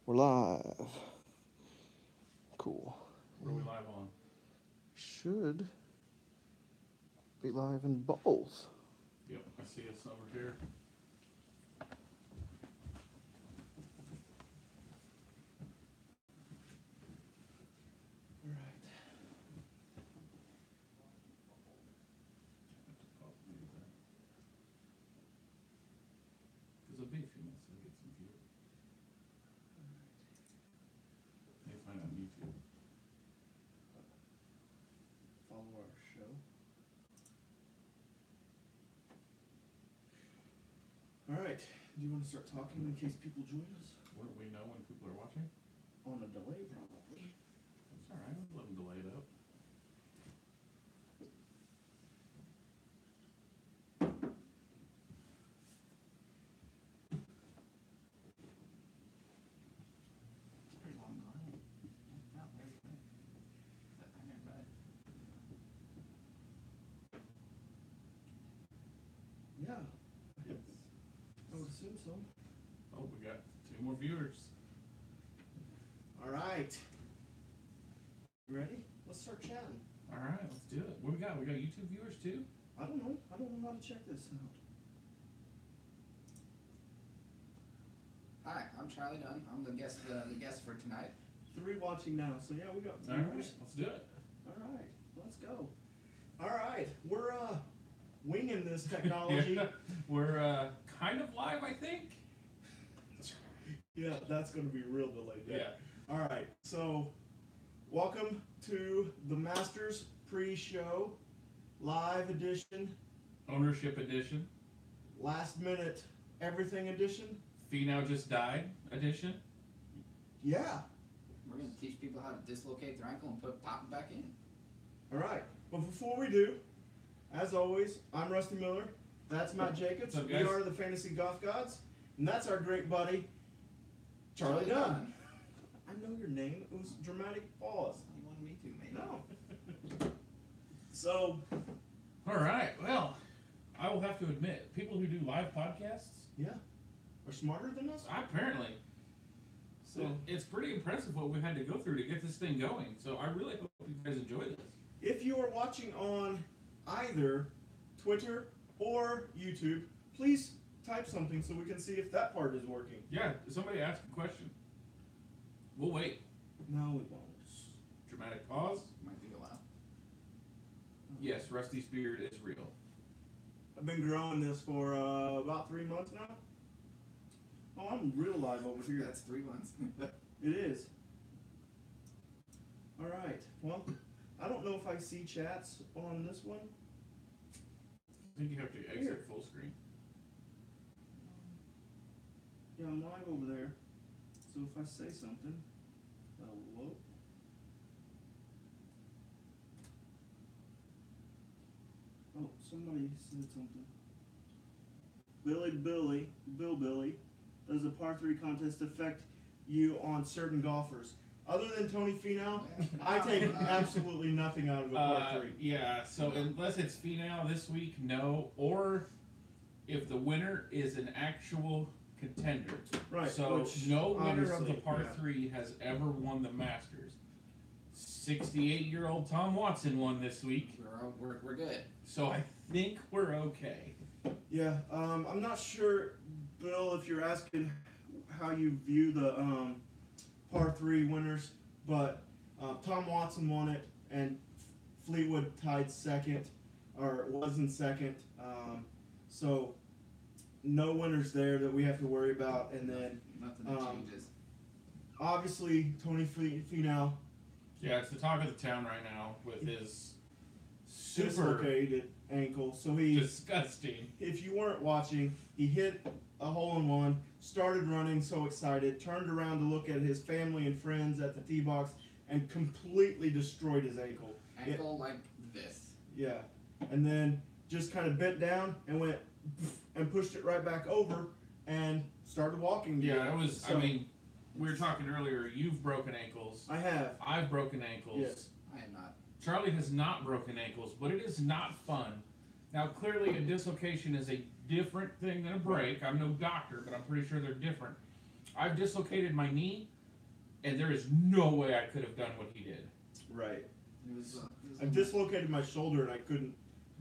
We're live. Cool. What are we live on? Should be live in both. Yep, I see us over here. Alright. Because it'll be a few minutes to get some viewers. They find on YouTube. Follow our show. Alright. Do you want to start talking in case people join us? Wouldn't we know when people are watching? On a delay, probably. That's alright, I'll let them delay it up. Pretty long line. Not very good. But I never read. Yeah. I would assume so. Oh, we got 2 more viewers. Alright. You ready? Let's start chatting. Alright, let's do it. What we got? We got YouTube viewers too? I don't know. I don't know how to check this out. Hi, I'm Charlie Dunn. I'm the guest for tonight. 3 watching now, so yeah, we got Alright, viewers. let's do it. Alright, let's go. Alright, we're winging this technology. Yeah, we're kind of live, I think. Yeah, that's gonna be real delayed. Yeah. Alright, so welcome to the Masters pre-show live edition, Ownership edition. last minute everything edition. Finau just died edition. Yeah. We're gonna teach people how to dislocate their ankle and pop it back in. Alright, but before we do, as always, I'm Rusty Miller. That's Matt Jacobs. What's up, We guys? are the Fantasy Golf Gods. And that's our great buddy, Charlie Dunn. I know your name. It was a dramatic pause. You wanted me to, maybe. No. So, Alright, well, I will have to admit, people who do live podcasts, yeah, are smarter than us. apparently, So, it's pretty impressive what we've had to go through to get this thing going. So I really hope you guys enjoy this. if you are watching on either Twitter or YouTube, please type something so we can see if that part is working. Yeah, somebody asked a question. We'll wait. No, we won't. Dramatic pause. Might be a while. Yes, Rusty's beard is real. I've been growing this for about 3 months now. Oh, I'm real live over here. That's 3 months. It is. All right. Well, I don't know if I see chats on this one. I think you have to exit Here. full screen. Yeah, I'm live over there. So if I say something, hello. Oh, somebody said something. Bill Billy, does a par 3 contest affect you on certain golfers? Other than Tony Finau, I take absolutely nothing out of a par 3. Yeah, so unless it's Finau this week, no. Or if the winner is an actual contender. Right. So which no winner of the obviously, par yeah. 3 has ever won the Masters. 68-year-old Tom Watson won this week, We're good. so I think we're okay. Yeah, I'm not sure, Bill, if you're asking how you view the par 3 winners, but Tom Watson won it, and Fleetwood tied second, or was in second. So no winners there that we have to worry about, and then Nothing that changes. obviously Tony Finau Yeah, it's the talk of the town right now with his super dislocated ankle. So he, disgusting. if you weren't watching, he hit a hole-in-one, started running so excited, turned around to look at his family and friends at the tee box, and completely destroyed his ankle. Ankle like this. Yeah. And then just kind of bent down and went and pushed it right back over and started walking again. Yeah, it was. So, I mean, we were talking earlier. You've broken ankles. I have. I've broken ankles. Yes. I am not. Charlie has not broken ankles, but it is not fun. Now, clearly, a dislocation is a different thing than a break. I'm no doctor, but I'm pretty sure they're different. I've dislocated my knee. and there is no way I could have done what he did. Right. It was I dislocated my shoulder and I couldn't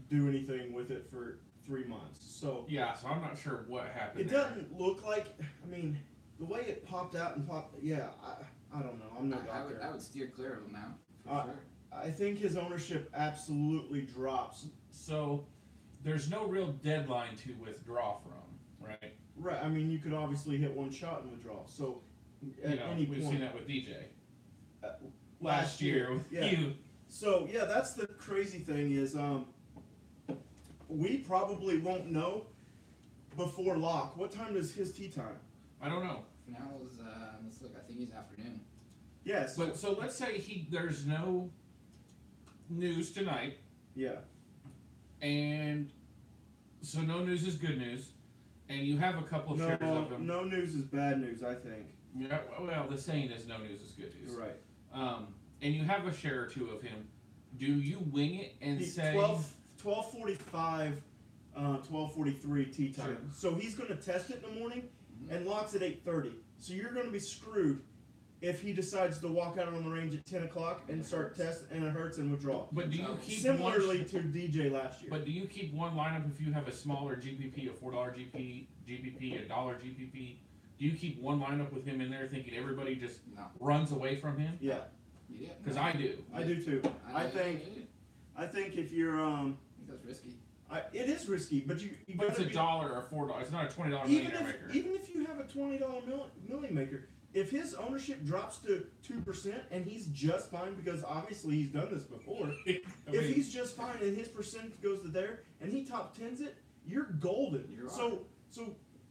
do anything with it for 3 months. So Yeah, so I'm not sure what happened. it there. doesn't look like. I mean, the way it popped out and popped. Yeah, I don't know. I'm no doctor. I would steer clear of him now. For Uh, sure. I think his ownership absolutely drops. So there's no real deadline to withdraw from, right? Right. I mean, you could obviously hit one shot and withdraw. So at You know, any we've point. seen that with DJ Uh, last year with yeah. you. So yeah, that's the crazy thing is we probably won't know before lock. What time is his tea time? I don't know. For now, let's look. I think he's afternoon. Yes. But so let's say there's no news tonight, Yeah. and so no news is good news, and you have a couple of No, shares of them. no news is bad news. I think. Yeah, well, the saying is no news is good news. You're right. And you have a share or two of him. Do you wing it and He- say 12:45, 12:43 tea time. Sure. So he's going to test it in the morning Mhm. and locks at 8:30. So you're going to be screwed if he decides to walk out on the range at 10 o'clock and start test and it hurts and withdraw. But do you keep Similarly one, to DJ last year. But do you keep one lineup if you have a smaller GPP, a $4 GPP, a dollar GPP? Do you keep one lineup with him in there, thinking everybody just No, runs away from him? Yeah, you did. Because I do. I do too. I think if you're I think that's risky. it is risky, but you But it's gotta a be- dollar or $4. It's not a $20 even millionaire maker. even if you have a $20 million maker, if his ownership drops to 2% and he's just fine because obviously he's done this before. I If mean, he's just fine and his percentage goes to there and he top tens it, you're golden. You're So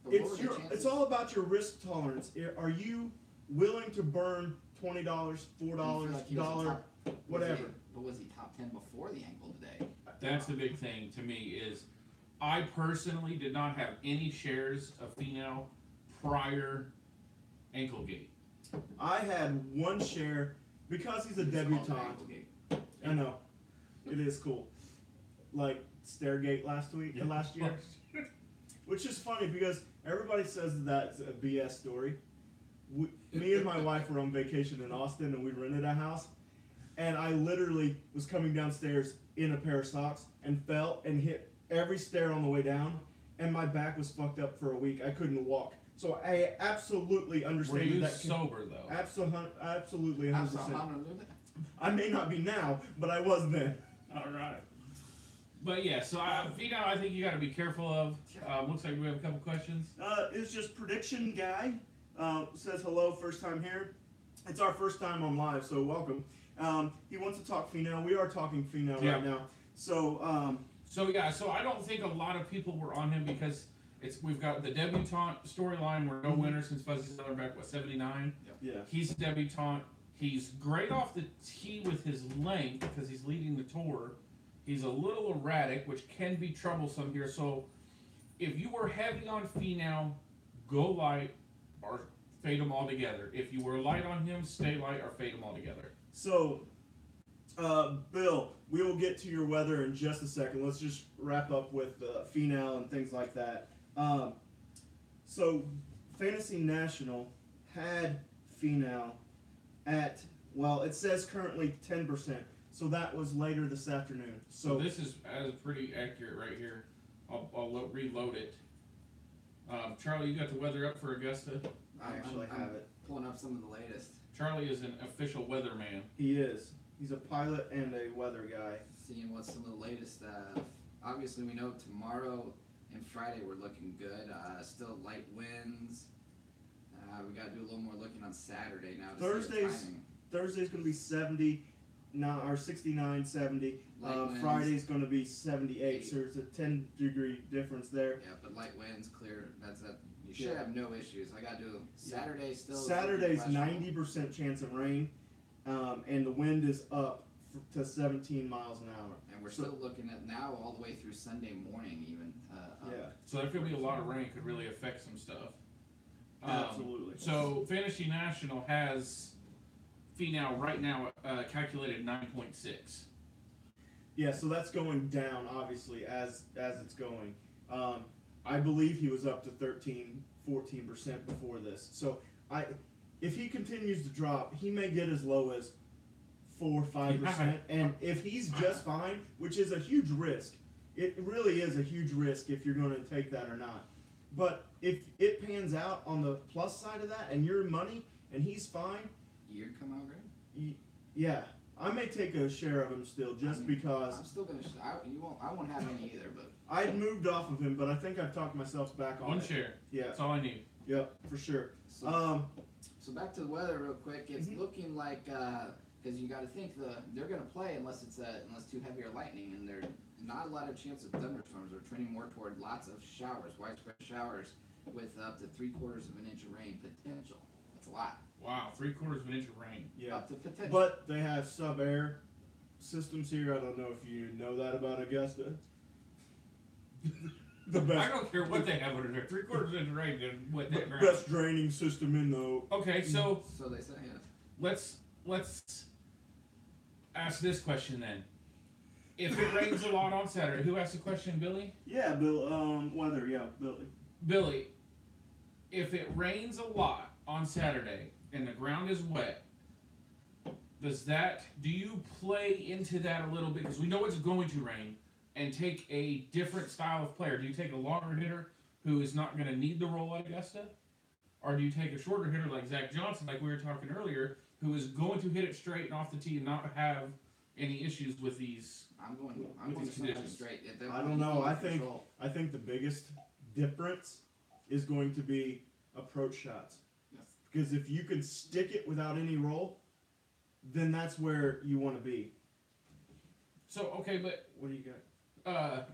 But what it's were the it's chances? all about your risk tolerance. Are you willing to burn $20, I feel $4, like he was a dollar, top- was whatever? he- But was he top 10 before the ankle today? that's the big thing to me is I personally did not have any shares of Finau prior ankle gate. I had one share because he's a It's called debutante. ankle gate. I know. It is cool. Like Stairgate last year. Which is funny because everybody says that's a BS story. Me and my wife were on vacation in Austin and we rented a house. And I literally was coming downstairs in a pair of socks and fell and hit every stair on the way down. And my back was fucked up for a week. I couldn't walk. So I absolutely Were understand you that. sober though? Absolutely 100%. Absolutely. I may not be now, but I was then. All right. But yeah, so Finau, I think you got to be careful of. Looks like we have a couple questions. It's just prediction guy. Says hello, first time here. It's our first time on live, so welcome. He wants to talk Finau. We are talking Finau Yeah. right now. So So yeah, so I don't think a lot of people were on him because we've got the debutante storyline. We're no winner since Fuzzy Silverback was 79. yeah, He's a debutante. He's great off the tee with his length because he's leading the tour. He's a little erratic, which can be troublesome here. So if you were heavy on Finau, go light or fade him altogether. If you were light on him, stay light or fade him altogether. so Bill, we will get to your weather in just a second. Let's just wrap up with Finau and things like that. So Fantasy National had Finau at, well, it says currently 10%. So that was later this afternoon. So this is pretty accurate right here. I'll reload it. Charlie, you got the weather up for Augusta? I actually have it. Pulling up some of the latest. Charlie is an official weatherman. He is. He's a pilot and a weather guy. Seeing what some of the latest. Obviously, we know tomorrow and Friday we're looking good. Still light winds. We got to do a little more looking on Saturday now. To see the timing. Thursday's going to be 70, or 69, 70. Light winds. Friday's going to be 78. So there's a 10-degree difference there. Yeah, but light winds, clear. That's that. You should Yeah. have no issues. I got to do Saturday still. is Saturday's looking questionable. 90% chance of rain, and the wind is up to 17 miles an hour. And we're So- still looking at now all the way through Sunday morning even. Yeah, So there could be a lot of rain, could really affect some stuff. absolutely. So Fantasy National has Finau right now calculated 9.6. Yeah, so that's going down obviously as it's going. I believe he was up to 13, 14% before this. So if he continues to drop, he may get as low as 4 or 5%. And if he's just fine, which is a huge risk, it really is a huge risk if you're going to take that or not. But if it pans out on the plus side of that, and your money, and he's fine, You'd come out great. yeah, I may take a share of him still, just because I'm still gonna. I won't have any either, but I'd moved off of him, but I think I've talked myself back on One it. share. Yeah, That's all I need. yep, for sure. so, so back to the weather real quick. It's Mhm. looking like because you got to think they're gonna play unless too heavy or lightning, and there's not a lot of chance of thunderstorms. They're trending more toward lots of showers, widespread showers with up to 3/4 of an inch of rain potential. That's a lot. Wow, 3/4 of an inch of rain. Yeah, Up to potential. but they have sub-air systems here. I don't know if you know that about Augusta. The I best, don't care what they have under there. 3/4 of an inch of rain and what that ground. best draining system in the. Okay, so So they say, yeah. let's ask this question then. If it rains a lot on Saturday, who asked the question, Billy? Yeah, Bill. Weather. Yeah, Billy. Billy, if it rains a lot on Saturday and the ground is wet, do you play into that a little bit? Because we know it's going to rain, and take a different style of player. Do you take a longer hitter who is not going to need the roll at Augusta? Or do you take a shorter hitter like Zach Johnson, like we were talking earlier, who is going to hit it straight and off the tee and not have any issues with these? I'm going With to these something conditions. straight. I don't know. I think the biggest difference is going to be approach shots. Yes. Because if you can stick it without any roll, then that's where you want to be. So, okay, but What do you got?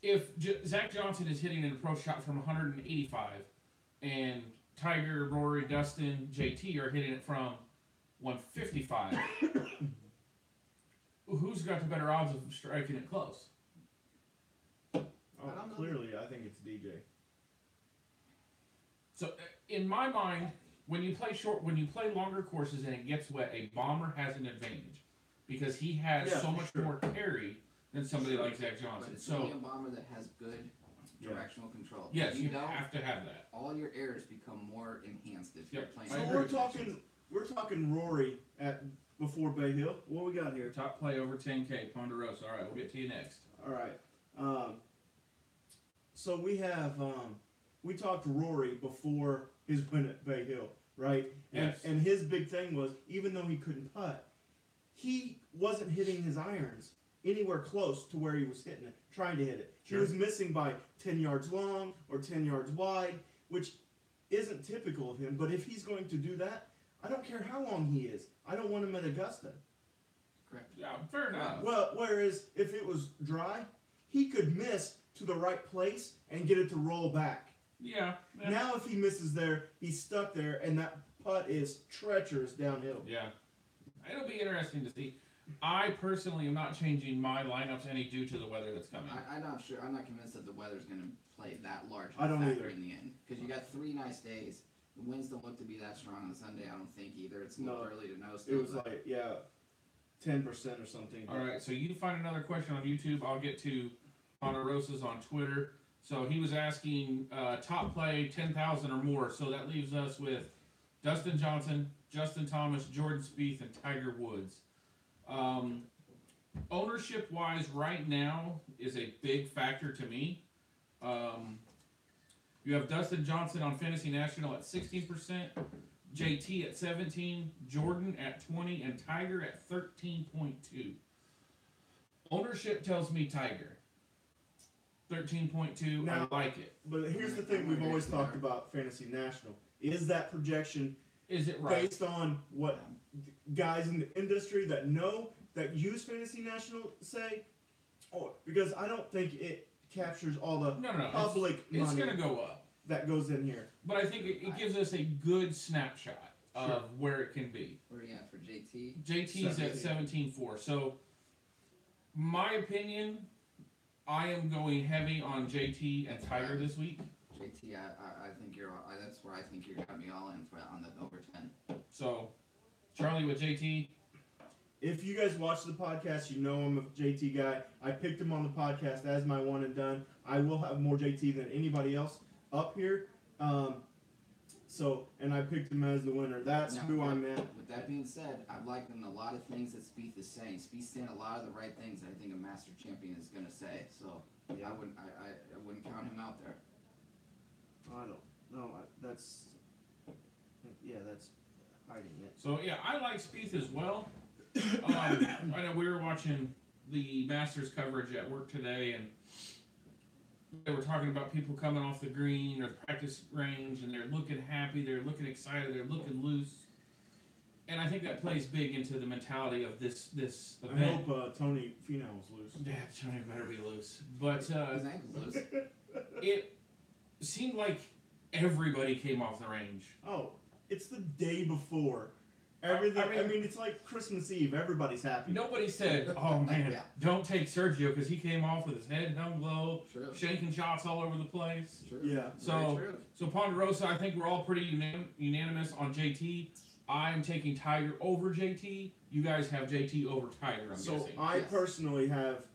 if Zach Johnson is hitting an approach shot from 185, and Tiger, Rory, Dustin, JT are hitting it from 155, who's got the better odds of striking it close? Oh, I don't know. clearly, I think it's DJ. So, in my mind, when you play longer courses and it gets wet, a bomber has an advantage because he has Yeah, so for much sure. more carry than somebody like Zach But Johnson. it's So, only a bomber that has good Yeah. directional control. yes, If you don't, have to have that. all your errors become more enhanced if you're Yep. playing. I So agree. we're talking Rory at before Bay Hill. What we got here? Top play over 10K, Ponderosa. All right, we'll get to you next. All right. So we have we talked to Rory before his win at Bay Hill, right? Yes. And his big thing was, even though he couldn't putt, he wasn't hitting his irons anywhere close to where he was hitting it, trying to hit it. Sure. He was missing by 10 yards long or 10 yards wide, which isn't typical of him. But if he's going to do that, I don't care how long he is. I don't want him at Augusta. Correct. Yeah, fair enough. Well, whereas if it was dry, he could miss to the right place and get it to roll back. Yeah. Now if he misses there, he's stuck there, and that putt is treacherous downhill. Yeah. It'll be interesting to see. I personally am not changing my lineups any due to the weather that's coming. I'm not sure. I'm not convinced that the weather's going to play that large of I a don't factor either. in the end. Because you got 3 nice days. The winds don't look to be that strong on Sunday. I don't think either. It's a little No. early to know. It Still, was like 10% or something. All right, so you find another question on YouTube. I'll get to Ponderosa's on Twitter. So he was asking top play 10,000 or more. So that leaves us with Dustin Johnson, Justin Thomas, Jordan Spieth, and Tiger Woods. Ownership wise, right now is a big factor to me. You have Dustin Johnson on Fantasy National at 16%, JT at 17, Jordan at 20, and Tiger at 13.2. Ownership tells me Tiger. 13.2, Now- I like it. But here's the thing we've always talked about Fantasy National. Is that projection Is it right? based on what guys in the industry that use Fantasy National say? Or because I don't think it captures all the No. public It's money going to go up. that goes in here. But I think it gives us a good snapshot of Sure. where it can be. where are you at for JT? JT's at 17.4. So, my opinion, I am going heavy on JT and Tiger this week. JT, I think you're. That's where I think you got me all in for on the over 10. So, Charlie with JT. If you guys watch the podcast, you know I'm a JT guy. I picked him on the podcast as my one and done. I will have more JT than anybody else up here. So, and I picked him as the winner. That's Now, who I meant. With that being said, I'm liking a lot of things that Spieth is saying. Spieth's saying a lot of the right things that I think a master champion is going to say. So, yeah, I wouldn't count him out there. I don't know. That's hiding it. So yeah, I like Spieth as well. I know we were watching the Masters coverage at work today, and they were talking about people coming off the green or the practice range, and they're looking happy, they're looking excited, they're looking loose. And I think that plays big into the mentality of this I event. hope Tony Finau's loose. Yeah, Tony better be loose. But His ankle's loose. it seemed like everybody came off the range. Oh, it's the day before. Everything. I mean, it's like Christmas Eve. Everybody's happy. Nobody said, "Oh man, Yeah. don't take Sergio because he came off with his head hung low, True. shaking shots all over the place." True. Yeah. So- Very true. So Ponderosa, I think we're all pretty unanimous on JT. I'm taking Tiger over JT. You guys have JT over Tiger, I'm So guessing. I Yes. personally have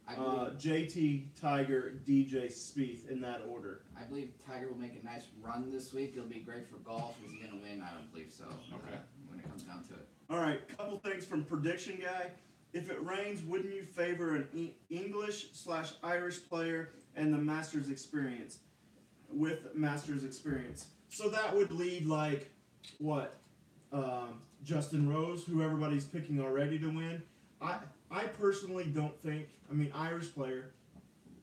I believe, JT, Tiger, DJ, Spieth in that order. I believe Tiger will make a nice run this week. It'll be great for golf. Is he going to win? I don't believe so. Okay. When it comes down to it. All right, couple things from prediction guy. If it rains, wouldn't you favor an English/Irish player and the Masters experience? With Masters experience, so that would lead like what? Justin Rose, who everybody's picking already to win. I personally don't think. I mean, Irish player.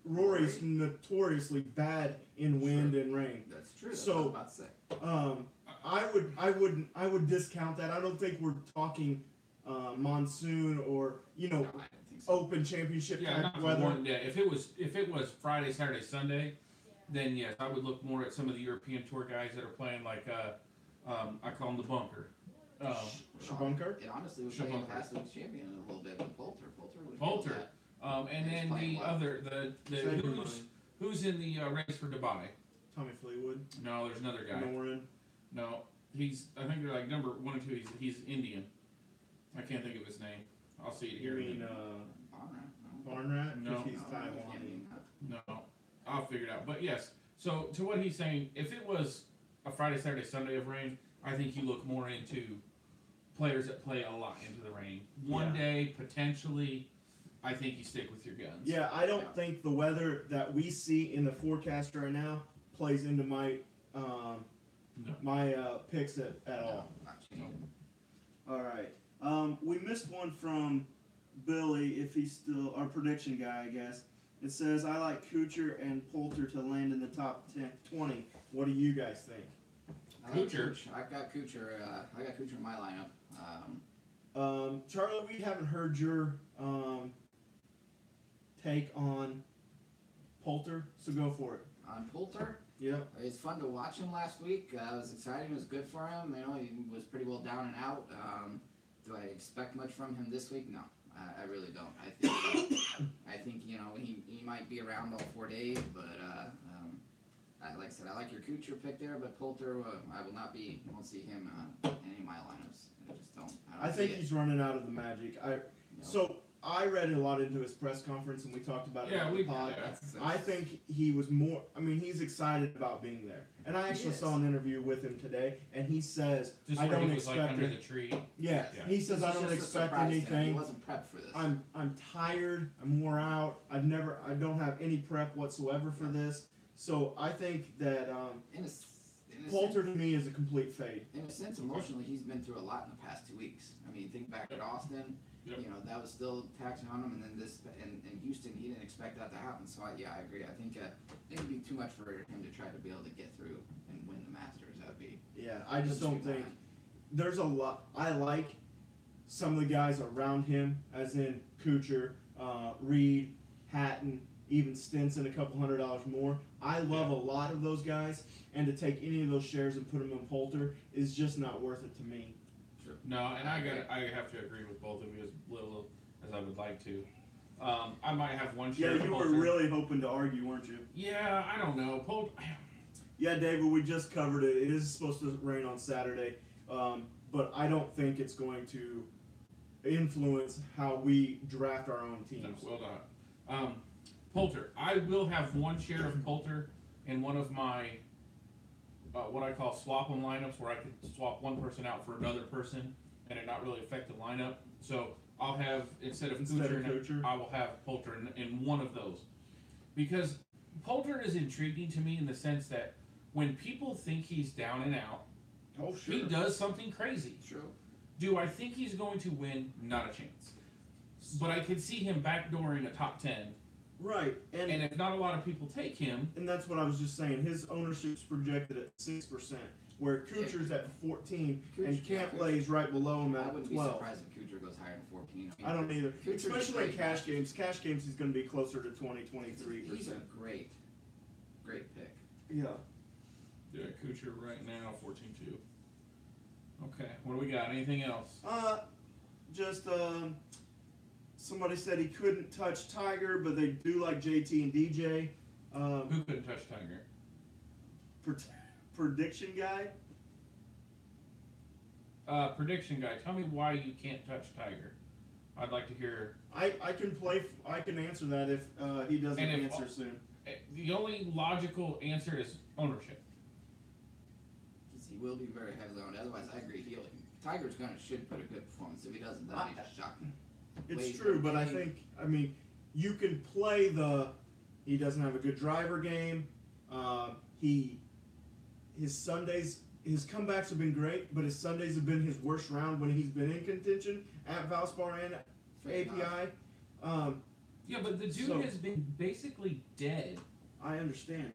Rory's notoriously bad in wind and rain. That's true. That's So- what I was about to say. I would discount that. I don't think we're talking monsoon or No, I don't think so. Open Championship yeah, type not for weather. one day. If it was Friday, Saturday, Sunday, then yes, I would look more at some of the European Tour guys that are playing like I call them the bunker. Shabunker? It honestly would play Shabunker. past week's champion a little bit with Poulter. Would Poulter. do that. And He's then playing the well. other the Same who's in the race for Dubai? Tommy Fleetwood, No, there's another guy. Noren. No, I think they're like number 1 or 2. He's Indian. I can't think of his name. I'll see it You here. mean Barnrat, no. Barnrat? No. 'Cause he's No, Taiwan. can't mean that. No, I'll figure it out. But yes, so to what he's saying, if it was a Friday, Saturday, Sunday of rain, I think you look more into players that play a lot into the rain. One Yeah. day, potentially, I think you stick with your guns. Yeah, I don't Yeah. think the weather that we see in the forecast right now plays into my picks at all. No, not changing. All right. We missed one from Billy, if he's still our prediction guy, I guess. It says, I like Kuchar and Poulter to land in the top 20. What do you guys think? I like Kuchar. I've got Kuchar. I got Kuchar in my lineup. Charlie, we haven't heard your take on Poulter, so go for it. On Poulter, Yep. it's fun to watch him last week. It was exciting. It was good for him. You know, he was pretty well down and out. Do I expect much from him this week? No, I really don't. I think you know he might be around all 4 days, but like I said, I like your Kuchar pick there, but Poulter, I won't see him in any of my lineups. I just don't. I don't think see it. he's running out of the magic. So I read a lot into his press conference, and we talked about it Yeah, on we the pod. yeah. I think he was more. I mean, he's excited about being there, and I actually is. saw an interview with him today, and he says, Just "I where don't he was like expect under it." the tree. Yeah, Yeah. he says, This "I is don't just a expect surprise to him. He anything. wasn't prepped for this. I'm tired. I'm wore out. I don't have any prep whatsoever for this." So I think that in a Poulter to me is a complete fade. In a sense, emotionally, he's been through a lot in the past 2 weeks. I mean, think back at Austin. Yep. You know, that was still taxing on him, and then this in Houston, he didn't expect that to happen. So I agree. I think it'd be too much for him to try to be able to get through and win the Masters. That'd be. Yeah, I just that'd don't be think mine. there's a lot. I like some of the guys around him, as in Kuchar, Reed, Hatton, even Stinson, a couple $100 more. I love a lot of those guys, and to take any of those shares and put them in Poulter is just not worth it to me. No, and I have to agree with both of you as little as I would like to. I might have one Yeah, share. of you were Poulter. really hoping to argue, weren't you? Yeah, I don't know. Yeah, David, we just covered it. It is supposed to rain on Saturday, but I don't think it's going to influence how we draft our own No, teams. well done. Poulter. I will have one share of Poulter in one of my what I call swap 'em lineups, where I could swap one person out for another person, and it not really affect the lineup. So I'll have, instead of Kuchar, I will have Poulter in one of those. Because Poulter is intriguing to me in the sense that when people think he's down and out, Oh, sure. he does something crazy. True. Do I think he's going to win? Not a chance. But I could see him backdooring a top 10. Right. And if not a lot of people take him, And that's what I was just saying. His ownership's projected at 6%, where Kuchar's at 14, and Cantley's right below him I at wouldn't be 12. surprised if Kuchar goes higher than 14. I don't either. Kuchar's Especially in great. cash games. Cash games, he's going to be closer to 20, He's a 23%. great pick. Yeah. yeah, Kuchar right now 14-2. Okay, what do we got? Anything else? Just somebody said he couldn't touch Tiger, but they do like JT and DJ. Who couldn't touch Tiger? Prediction guy. Prediction guy. Tell me why you can't touch Tiger. I'd like to hear. I can answer that if he doesn't And if- answer soon. The only logical answer is ownership. He will be very heavily owned. Otherwise, I agree. Tiger's should put a good performance. If he doesn't, that'd be just shocking. It's true, but I mean, you can play he doesn't have a good driver game. His Sundays, his comebacks have been great, but his Sundays have been his worst round when he's been in contention at Valspar and API. Yeah, but the dude has been basically dead I understand.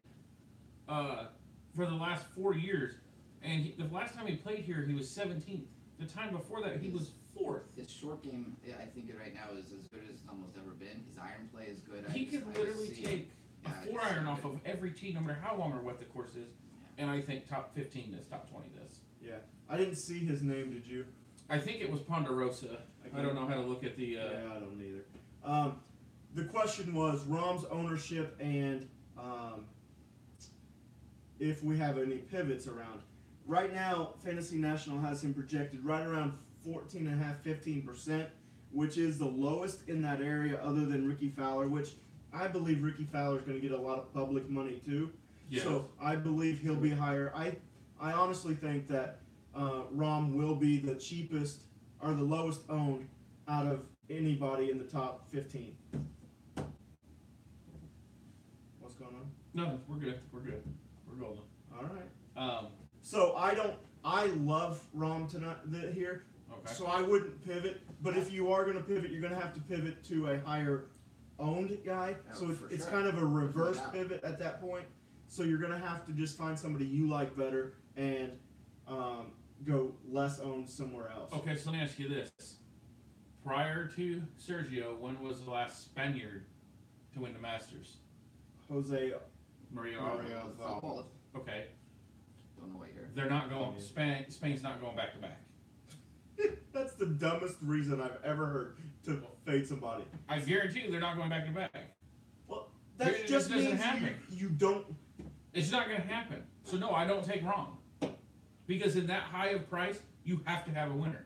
for the last 4 years. And the last time he played here, he was 17th. The time before that, he was 4th. His short game, I think, right now is as good as it's almost ever been. His iron play is good. He could literally take a 4-iron off of every tee, no matter how long or what the course is. And I think top 15 does, top 20 does. Yeah, I didn't see his name. Did you? I think it was Ponderosa. I don't know how to look at the. Yeah, I don't either. The question was Rahm's ownership and if we have any pivots around. Right now, Fantasy National has him projected right around 14.5%, 15%, which is the lowest in that area other than Ricky Fowler, which I believe Ricky Fowler is going to get a lot of public money too. Yeah. So I believe he'll be higher. I honestly think that Rahm will be the cheapest or the lowest owned out of anybody in the top 15. What's going on? No, we're good. We're good. We're golden. All right. Um, So I love Rahm tonight here. okay. So I wouldn't pivot. But if you are going to pivot, you're going to have to pivot to a higher owned guy. Oh, So for it's sure. kind of a reverse doubt. pivot at that point. So you're going to have to just find somebody you like better and go less owned somewhere else. Okay, so let me ask you this. Prior to Sergio, when was the last Spaniard to win the Masters? Jose. Maria. Mario. Okay. Don't know what year. They're not going. Spain's not going back to back. That's the dumbest reason I've ever heard to fade somebody. I guarantee you, they're not going back to back. Well, that It just doesn't means happen. you don't. It's not going to happen. So no, I don't take wrong. Because in that high of price, you have to have a winner,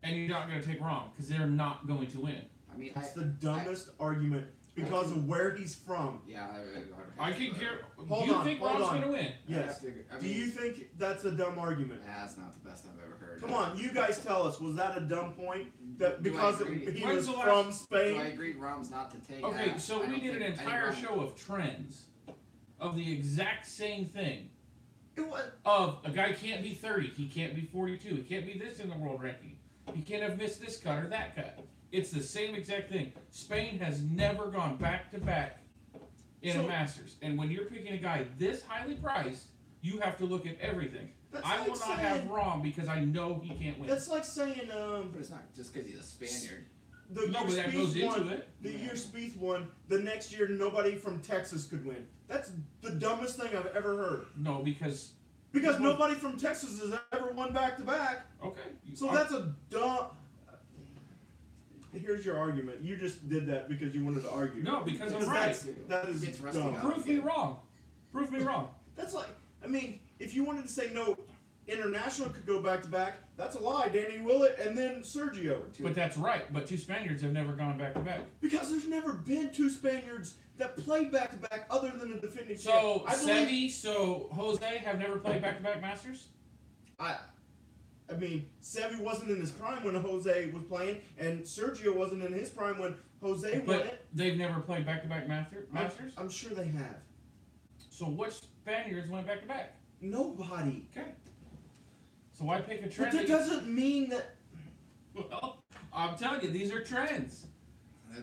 and you're not going to take wrong because they're not going to win. I mean, It's the dumbest argument because of where he's from. Yeah, I can care. Hold you on, think hold Rahm's on. going to win? Yes. Do you think that's a dumb argument? That's not the best I've ever heard. Come on, you guys tell us. Was that a dumb point? That Do I because agree? he When's was the last- from Do I Spain? agree Rahm's not to take? Okay, I so we don't did an think- I think entire Rahm- show of trends of the exact same thing. It was, Of a guy can't be 30, he can't be 42, he can't be this in the world ranking, he can't have missed this cut or that cut. It's the same exact thing. Spain has never gone back to back in a So- Masters, and when you're picking a guy this highly priced, you have to look at everything. That's I like will not have saying- Rahm because I know he can't win. that's like saying But it's not just because he's a Spaniard. the No, year but that goes Spieth into won. it. The year Spieth won. The next year, nobody from Texas could win. That's the dumbest thing I've ever heard. No, because Because Well- nobody from Texas has ever won back to back. okay. So that's a dumb. Here's your argument. You just did that because you wanted to argue. No, because I'm Because right. that is Gets rusty dumb. out. Prove me wrong. Prove me wrong. That's like, I mean, if you wanted to say no, International could go back to back. That's a lie. Danny Willett and then Sergio. But that's right. But two Spaniards have never gone back to back. Because there's never been two Spaniards that played back to back other than the defending So champ. so Jose have never played back to back Masters? I mean, Seve wasn't in his prime when Jose was playing, and Sergio wasn't in his prime when Jose won But it. they've never played back to back Masters? I'm sure they have. So which Spaniards went back to back? Nobody. Okay. So why pick a But trend? that doesn't mean that. Well, I'm telling you, these are trends.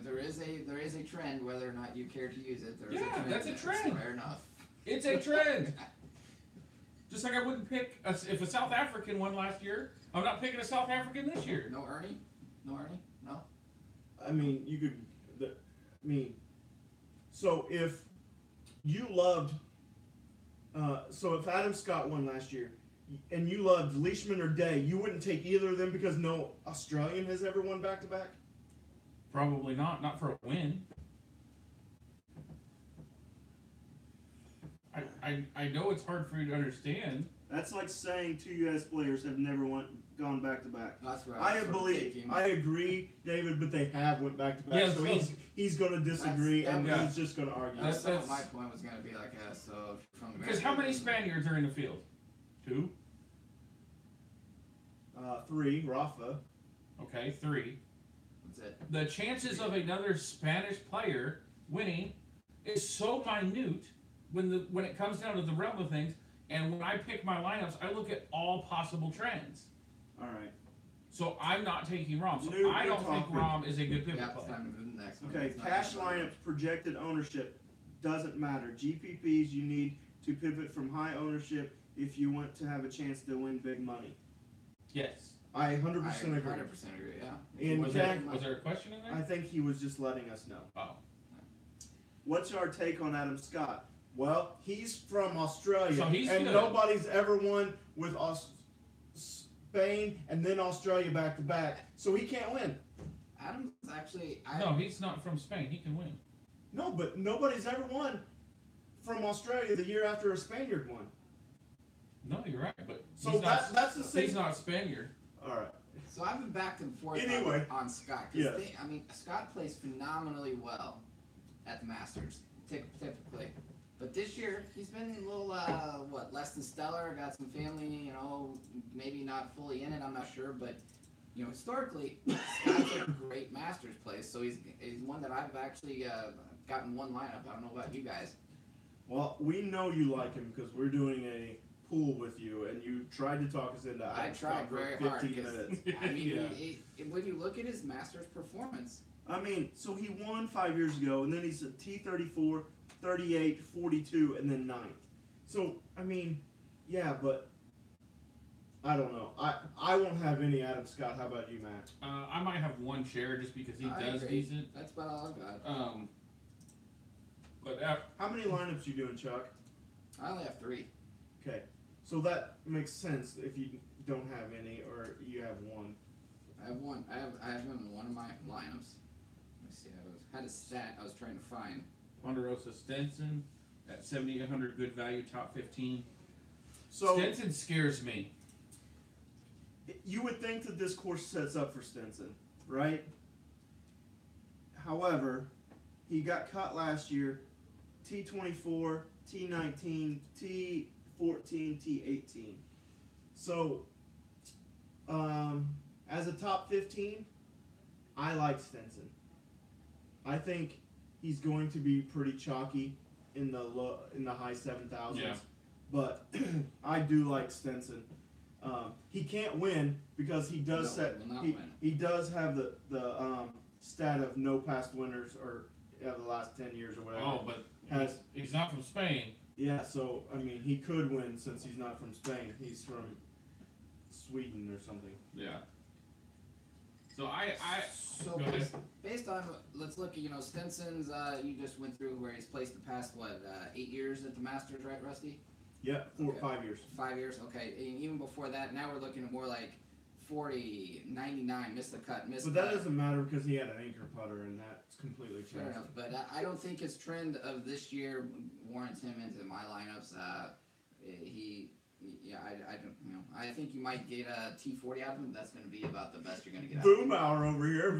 There is a trend, whether or not you care to use it. There is Yeah, a trend. that's a trend. Fair enough. It's a trend. Just like I wouldn't pick if a South African won last year, I'm not picking a South African this year. No Ernie? No Ernie? No? I mean, you could. So if you loved. So if Adam Scott won last year, and you loved Leishman or Day, you wouldn't take either of them because no Australian has ever won back to back? Probably not. Not for a win. I know it's hard for you to understand. That's like saying two U.S. players have never gone back to back. That's right. I agree, David, but they have went back to back. Yeah, so he's going to disagree, and he's just going to argue. That's That's- what my point was going to be like. So from the Because how many Spaniards are in the field? 2? 3, Rafa. Okay, 3. That's it. The chances of another Spanish player winning is so minute when it comes down to the realm of things. And when I pick my lineups, I look at all possible trends. All right. So I'm not taking Rom. So New I don't think topic. Rom is a good pivot Yeah, it's player. time to move to the next one. Okay, It's not cash gonna matter. lineups, projected ownership doesn't matter. GPPs, you need to pivot from high ownership if you want to have a chance to win big money. Yes. I 100% I agree. 100% agree. Yeah. In Was fact, there a question in I there? think he was just letting us know. Oh. What's our take on Adam Scott? Well, he's from Australia, So he's and good. nobody's ever won with Spain and then Australia back to back, so he can't win. Adam's actually. No, he's not from Spain. He can win. No, but nobody's ever won from Australia the year after a Spaniard won. No, you're right. But So he's not, that's the same. he's not Spaniard. All right. So I've been back and forth Anyway. on Scott. 'Cause Yeah. Scott plays phenomenally well at the Masters, typically. But this year, he's been a little, less than stellar. Got some family, maybe not fully in it, I'm not sure. But, historically, Scott's a great Masters play. So he's one that I've actually gotten one lineup. I don't know about you guys. Well, we know you like him because we're doing a pool with you, and you tried to talk us into I Adam tried Scott for very hard. 15 'Cause, minutes. I mean, Yeah. when you look at his Masters performance, I mean, so he won 5 years ago, and then he's a T34, 38, 42, and then 9th. So, I mean, yeah, but I don't know. I won't have any Adam Scott. How about you, Matt? I might have one share just because he I does agree. decent. That's about all I've got. But How many lineups you doing, Chuck? I only have 3. Okay, so that makes sense if you don't have any or you have one. I have one. I have him in one of my lineups. Let me see. Had a stat I was trying to find. Ponderosa Stenson at 7,800 good value, top 15. So Stenson scares me. you would think that this course sets up for Stenson, right? However, he got cut last year, T24, T19, T14, T18. So, as a top 15, I like Stenson. I think he's going to be pretty chalky in the high 7,000s. Yeah. But I do like Stenson. He can't win because he does No, he will not win. he does have the stat of no past winners or the last 10 years or whatever. Oh, but Has he's not from Spain. yeah, so I mean he could win since he's not from Spain. He's from Sweden or something. Yeah. So I So Go ahead. based on, let's look at, Stenson's, you just went through where he's placed the past, 8 years at the Masters, right, Rusty? Yeah, 4 Okay. 5 years. 5 years, okay. And even before that, now we're looking at more like 40, 99, missed the cut, missed But the that doesn't matter because he had an anchor putter and that's completely Fair fair. enough, but I don't think his trend of this year warrants him into my lineups. I think you might get a T40 out of him. That's going to be about the best you're going to get out Boom of him. hour over here.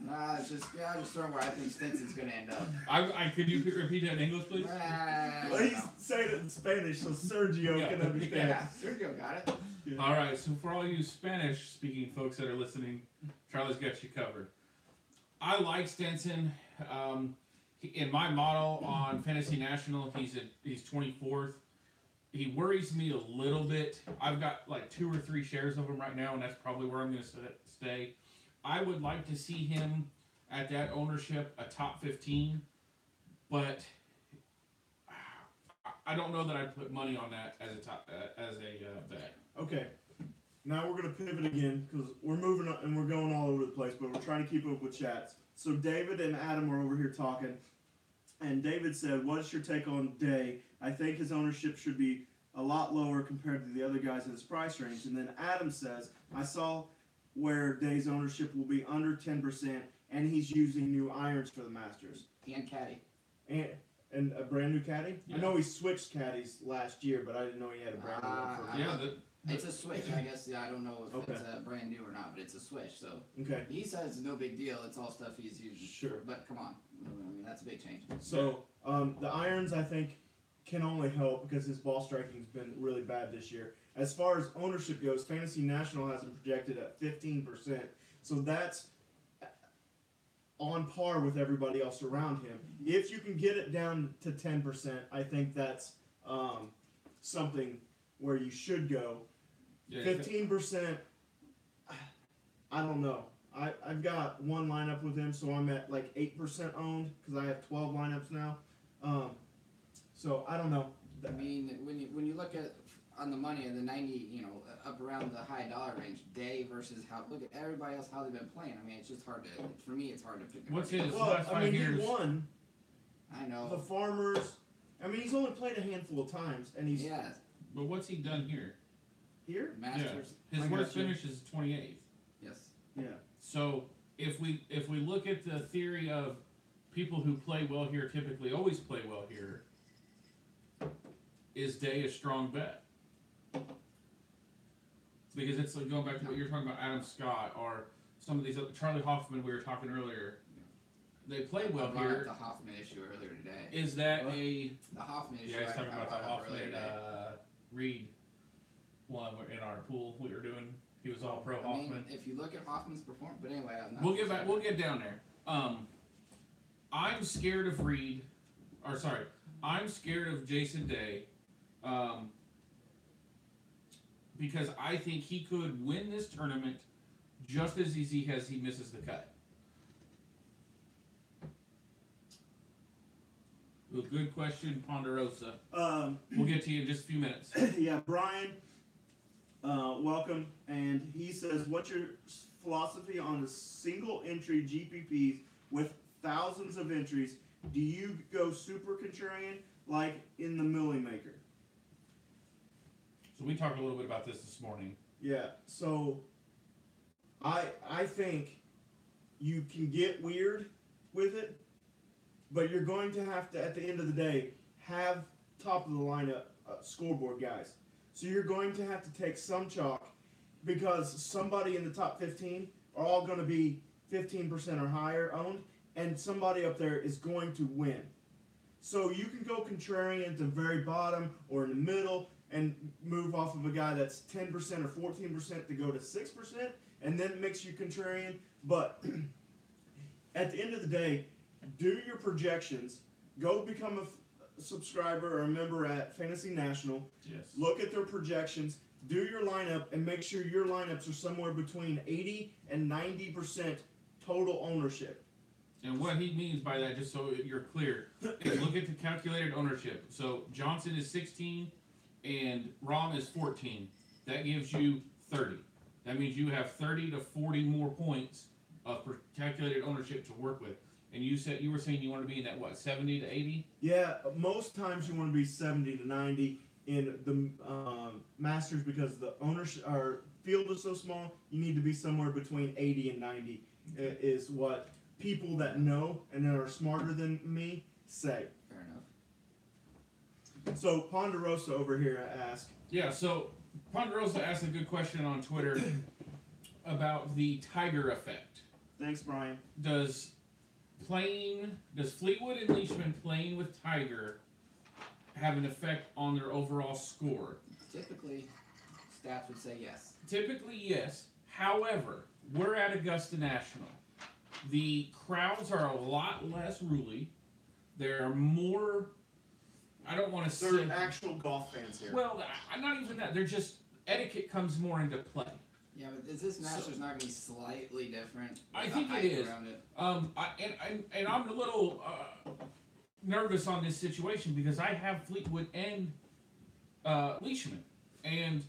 Nah, it's just throwing where I think Stinson's going to end up. Could you repeat that in English, please? Well, he's saying it in Spanish so Sergio can understand. Yeah, Sergio got it. Yeah. All right, so for all you Spanish-speaking folks that are listening, Charlie's got you covered. I like Stinson. In my model on Fantasy National, he's 24th. He worries me a little bit. I've got like 2 or 3 shares of him right now, and that's probably where I'm going to stay. I would like to see him at that ownership, a top 15, but I don't know that I'd put money on that as a bet. Okay, now we're going to pivot again because we're moving on and we're going all over the place, but we're trying to keep up with chats. So David and Adam are over here talking, and David said, "What's your take on Day? I think his ownership should be a lot lower compared to the other guys in his price range." And then Adam says, "I saw where Day's ownership will be under 10%, and he's using new irons for the Masters And Caddy. and a brand new caddy. Yeah. I know he switched caddies last year, but I didn't know he had a brand new one. Yeah, It's a switch, I guess. Yeah, I don't know if Okay. it's brand new or not, but it's a switch. So Okay, he says no big deal. It's all stuff he's using. Sure. But come on, I mean that's a big change. so the irons I think can only help because his ball striking's been really bad this year. As far as ownership goes, Fantasy National has him projected at 15%, so that's on par with everybody else around him. If you can get it down to 10%, I think that's something where you should go. yeah, 15%, I don't know. I've got one lineup with him, so I'm at like 8% owned because I have 12 lineups now. So I don't know. I mean, when you look at on the money of the 90, up around the high dollar range, Day versus look at everybody else how they've been playing. I mean, it's just hard to for me. It's hard to pick. What's his Well, last I 5 mean, years? he won I know. the Farmers. I mean, he's only played a handful of times, and he's Yeah, But what's he done here? here. Masters. His I worst got you. finish is 28th. Yes. Yeah. So if we look at the theory of people who play well here typically always play well here, is Day a strong bet? Because it's like going back to what you're talking about, Adam Scott or some of these other, Charlie Hoffman we were talking earlier. They play well I brought up here. the Hoffman issue earlier today. Is that What? a The Hoffman issue. yeah? He's talking I about the brought up earlier Hoffman today. Reed one in our pool we were doing. He was all pro I Hoffman. mean, if you look at Hoffman's performance, but anyway, I'm not We'll get back. We'll get down there. I'm scared of Reed, or sorry, I'm scared of Jason Day, because I think he could win this tournament just as easy as he misses the cut. Well, good question, Ponderosa. We'll get to you in just a few minutes. Yeah, Brian, welcome, and he says, "What's your philosophy on the single entry GPPs with thousands of entries? Do you go super contrarian like in the Millie Maker?" So we talked a little bit about this morning. Yeah, so I think you can get weird with it, but you're going to have to, at the end of the day, have top of the lineup scoreboard guys. So you're going to have to take some chalk because somebody in the top 15 are all going to be 15% or higher owned, and somebody up there is going to win. So you can go contrarian at the very bottom or in the middle and move off of a guy that's 10% or 14% to go to 6%, and then it makes you contrarian. But at the end of the day, do your projections. Go become a subscriber or a member at Fantasy National. Yes. Look at their projections. Do your lineup and make sure your lineups are somewhere between 80 and 90% total ownership. And what he means by that, just so you're clear, is look at the calculated ownership. So Johnson is 16 and Rom is 14. That gives you 30. That means you have 30 to 40 more points of calculated ownership to work with. And you were saying you want to be in that, what, 70 to 80? Yeah, most times you want to be 70 to 90 in the Masters because the ownership or field is so small. You need to be somewhere between 80 and 90 is what people that know and that are smarter than me say. Fair enough. So Ponderosa over here asked. Yeah, so Ponderosa asked a good question on Twitter about the Tiger effect. Thanks, Brian. Does Fleetwood and Leishman playing with Tiger have an effect on their overall score? Typically, stats would say yes. Typically, yes. However, we're at Augusta National. The crowds are a lot less ruly. There are more. I don't want to say. They're actual golf fans here. Well, not even that. They're just etiquette comes more into play. Yeah, but is this Masters not going to be slightly different? I with think the it hype is. around it? And I'm a little nervous on this situation because I have Fleetwood and Leishman, and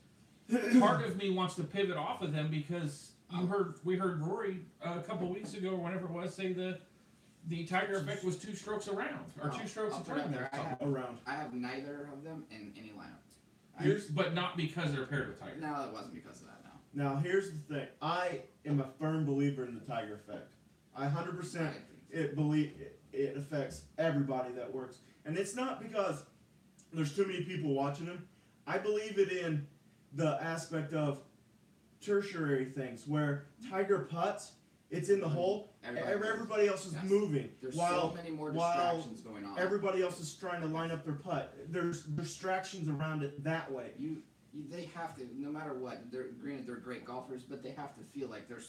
part of me wants to pivot off of them because we heard Rory a couple weeks ago or whenever it was say the Tiger effect was 2 strokes around or 2 strokes I'll a put it out tournament. there. Around. I have neither of them in any lineup. But not because they're paired with Tiger. No, it wasn't because of that. No. Now, here's the thing. I am a firm believer in the Tiger effect. I 100% it affects everybody that works. And it's not because there's too many people watching him. I believe it in the aspect of tertiary things where Tiger putts, it's in the hole, everybody else is moving. There's while, so many more while distractions going on. everybody else is trying to line up their putt. There's distractions around it that way. They have to, no matter what. Granted, they're great golfers, but they have to feel like they're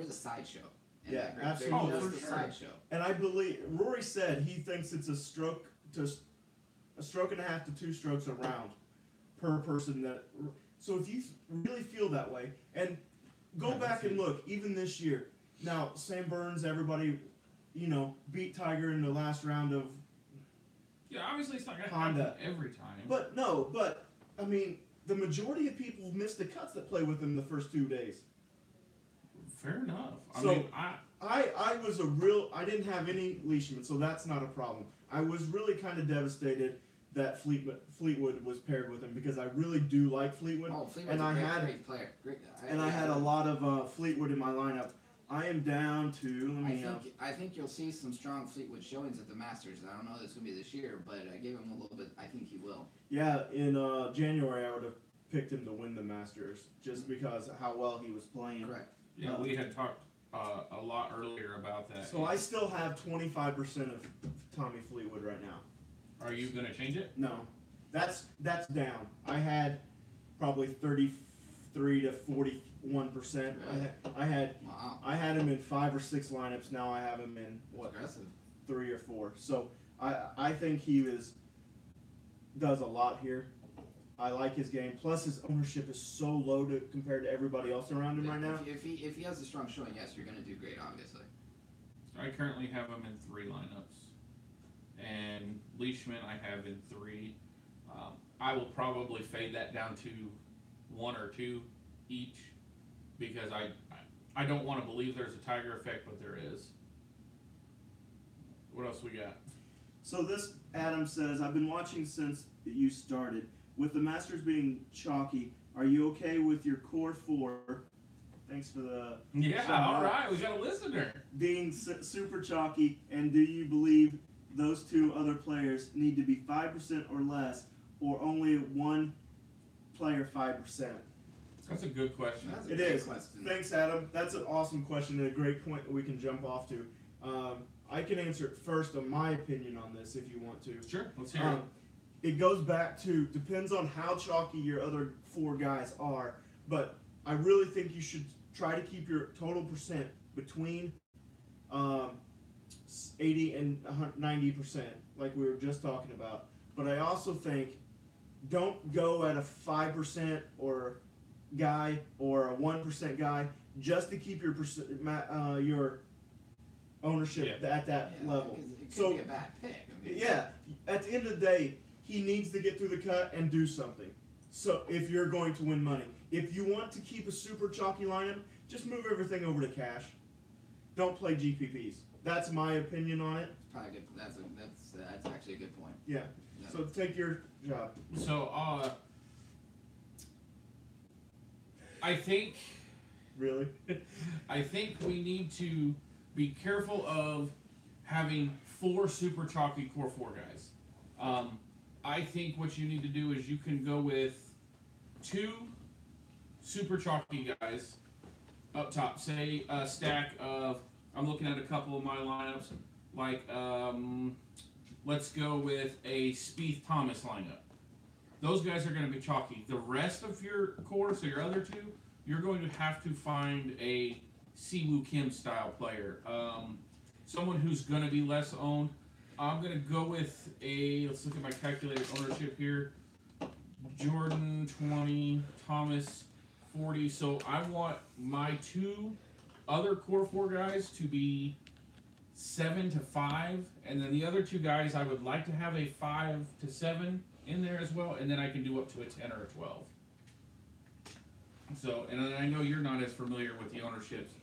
the sideshow. And Yeah, they're absolutely. just Oh, the for sure. sideshow. And I believe Rory said he thinks it's a stroke and a half to 2 strokes around per person. So if you really feel that way, and go back and look, even this year. Now Sam Burns, everybody, beat Tiger in the last round of. Yeah, obviously it's not going to Honda. happen every time. But I mean, the majority of people miss the cuts that play with him the first 2 days. Fair enough. I So- mean, I didn't have any Leishman, so that's not a problem. I was really kind of devastated that Fleetwood was paired with him because I really do like Fleetwood. Oh, Fleetwood's and a I great player. Great. I had a lot of Fleetwood in my lineup. I am down to I think you'll see some strong Fleetwood showings at the Masters. I don't know if it's going to be this year, but I gave him a little bit. I think he will. yeah, in January I would have picked him to win the Masters just because of how well he was playing. Correct. yeah, we had talked a lot earlier about that. So I still have 25% of Tommy Fleetwood right now. Are you going to change it? No, that's down. I had probably 33 to 41%. Wow. I had him in 5 or 6 lineups. Now I have him in Aggressive. 3 or 4. So I think he does a lot here. I like his game. Plus his ownership is so low compared to everybody else around him right now. If he has a strong showing, yes, you're going to do great. Obviously. I currently have him in 3 lineups. And Leishman I have in 3. I will probably fade that down to 1 or 2 each because I don't want to believe there's a Tiger effect, but there is. What else we got? So this Adam says, I've been watching since you started. With the Masters being chalky, are you okay with your core 4? Thanks for the Yeah, shout all out. right, we got a listener. Being super chalky, and do you believe those 2 other players need to be 5% or less, or only one player 5%? That's a good question. That's a It great is. question. Thanks, Adam. That's an awesome question and a great point that we can jump off to. I can answer it first on my opinion on this if you want to. Sure, let's hear it. It goes back to, depends on how chalky your other 4 guys are, but I really think you should try to keep your total percent between 80 and 90%, like we were just talking about. But I also think don't go at a 5% or guy or a 1% guy just to keep your your ownership at that level. It could So be a bad pick. I mean, yeah, at the end of the day, he needs to get through the cut and do something. So if you're going to win money, if you want to keep a super chalky lineup, just move everything over to cash. Don't play GPPs. That's my opinion on it. Probably good. That's actually a good point. Yeah. So take your job. So, I think Really? we need to be careful of having 4 super chalky core 4 guys. I think what you need to do is you can go with 2 super chalky guys up top. Say a stack of, I'm looking at a couple of my lineups, like, let's go with a Spieth Thomas lineup. Those guys are going to be chalky. The rest of your core, so your other 2, you're going to have to find a Siwoo Kim style player. Someone who's going to be less owned. I'm going to go with let's look at my calculated ownership here. Jordan 20, Thomas 40. So I want my 2 other core 4 guys to be 7 to 5, and then the other 2 guys I would like to have a 5 to 7 in there as well, and then I can do up to a 10 or a 12. So, and I know you're not as familiar with the ownerships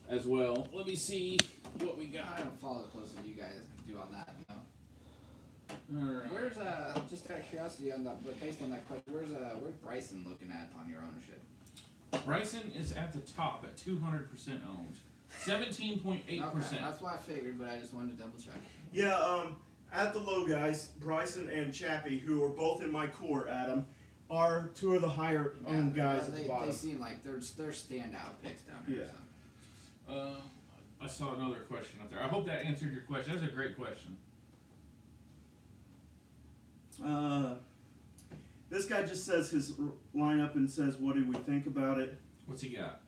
as well. Let me see what we I got. don't follow as close as you guys do on that. Alright. Where's just out of curiosity on that, but based on that question, where's Bryson looking at on your ownership? Bryson is at the top at 200% owned. 17.8%. Okay, that's what I figured, but I just wanted to double check. Yeah, at the low guys, Bryson and Chappie, who are both in my core, Adam, are 2 of the higher owned guys at the bottom. They seem like they're standout picks down here. Yeah. So. I saw another question up there. I hope that answered your question. That's a great question. This guy just says his lineup and says, what do we think about it? What's he got?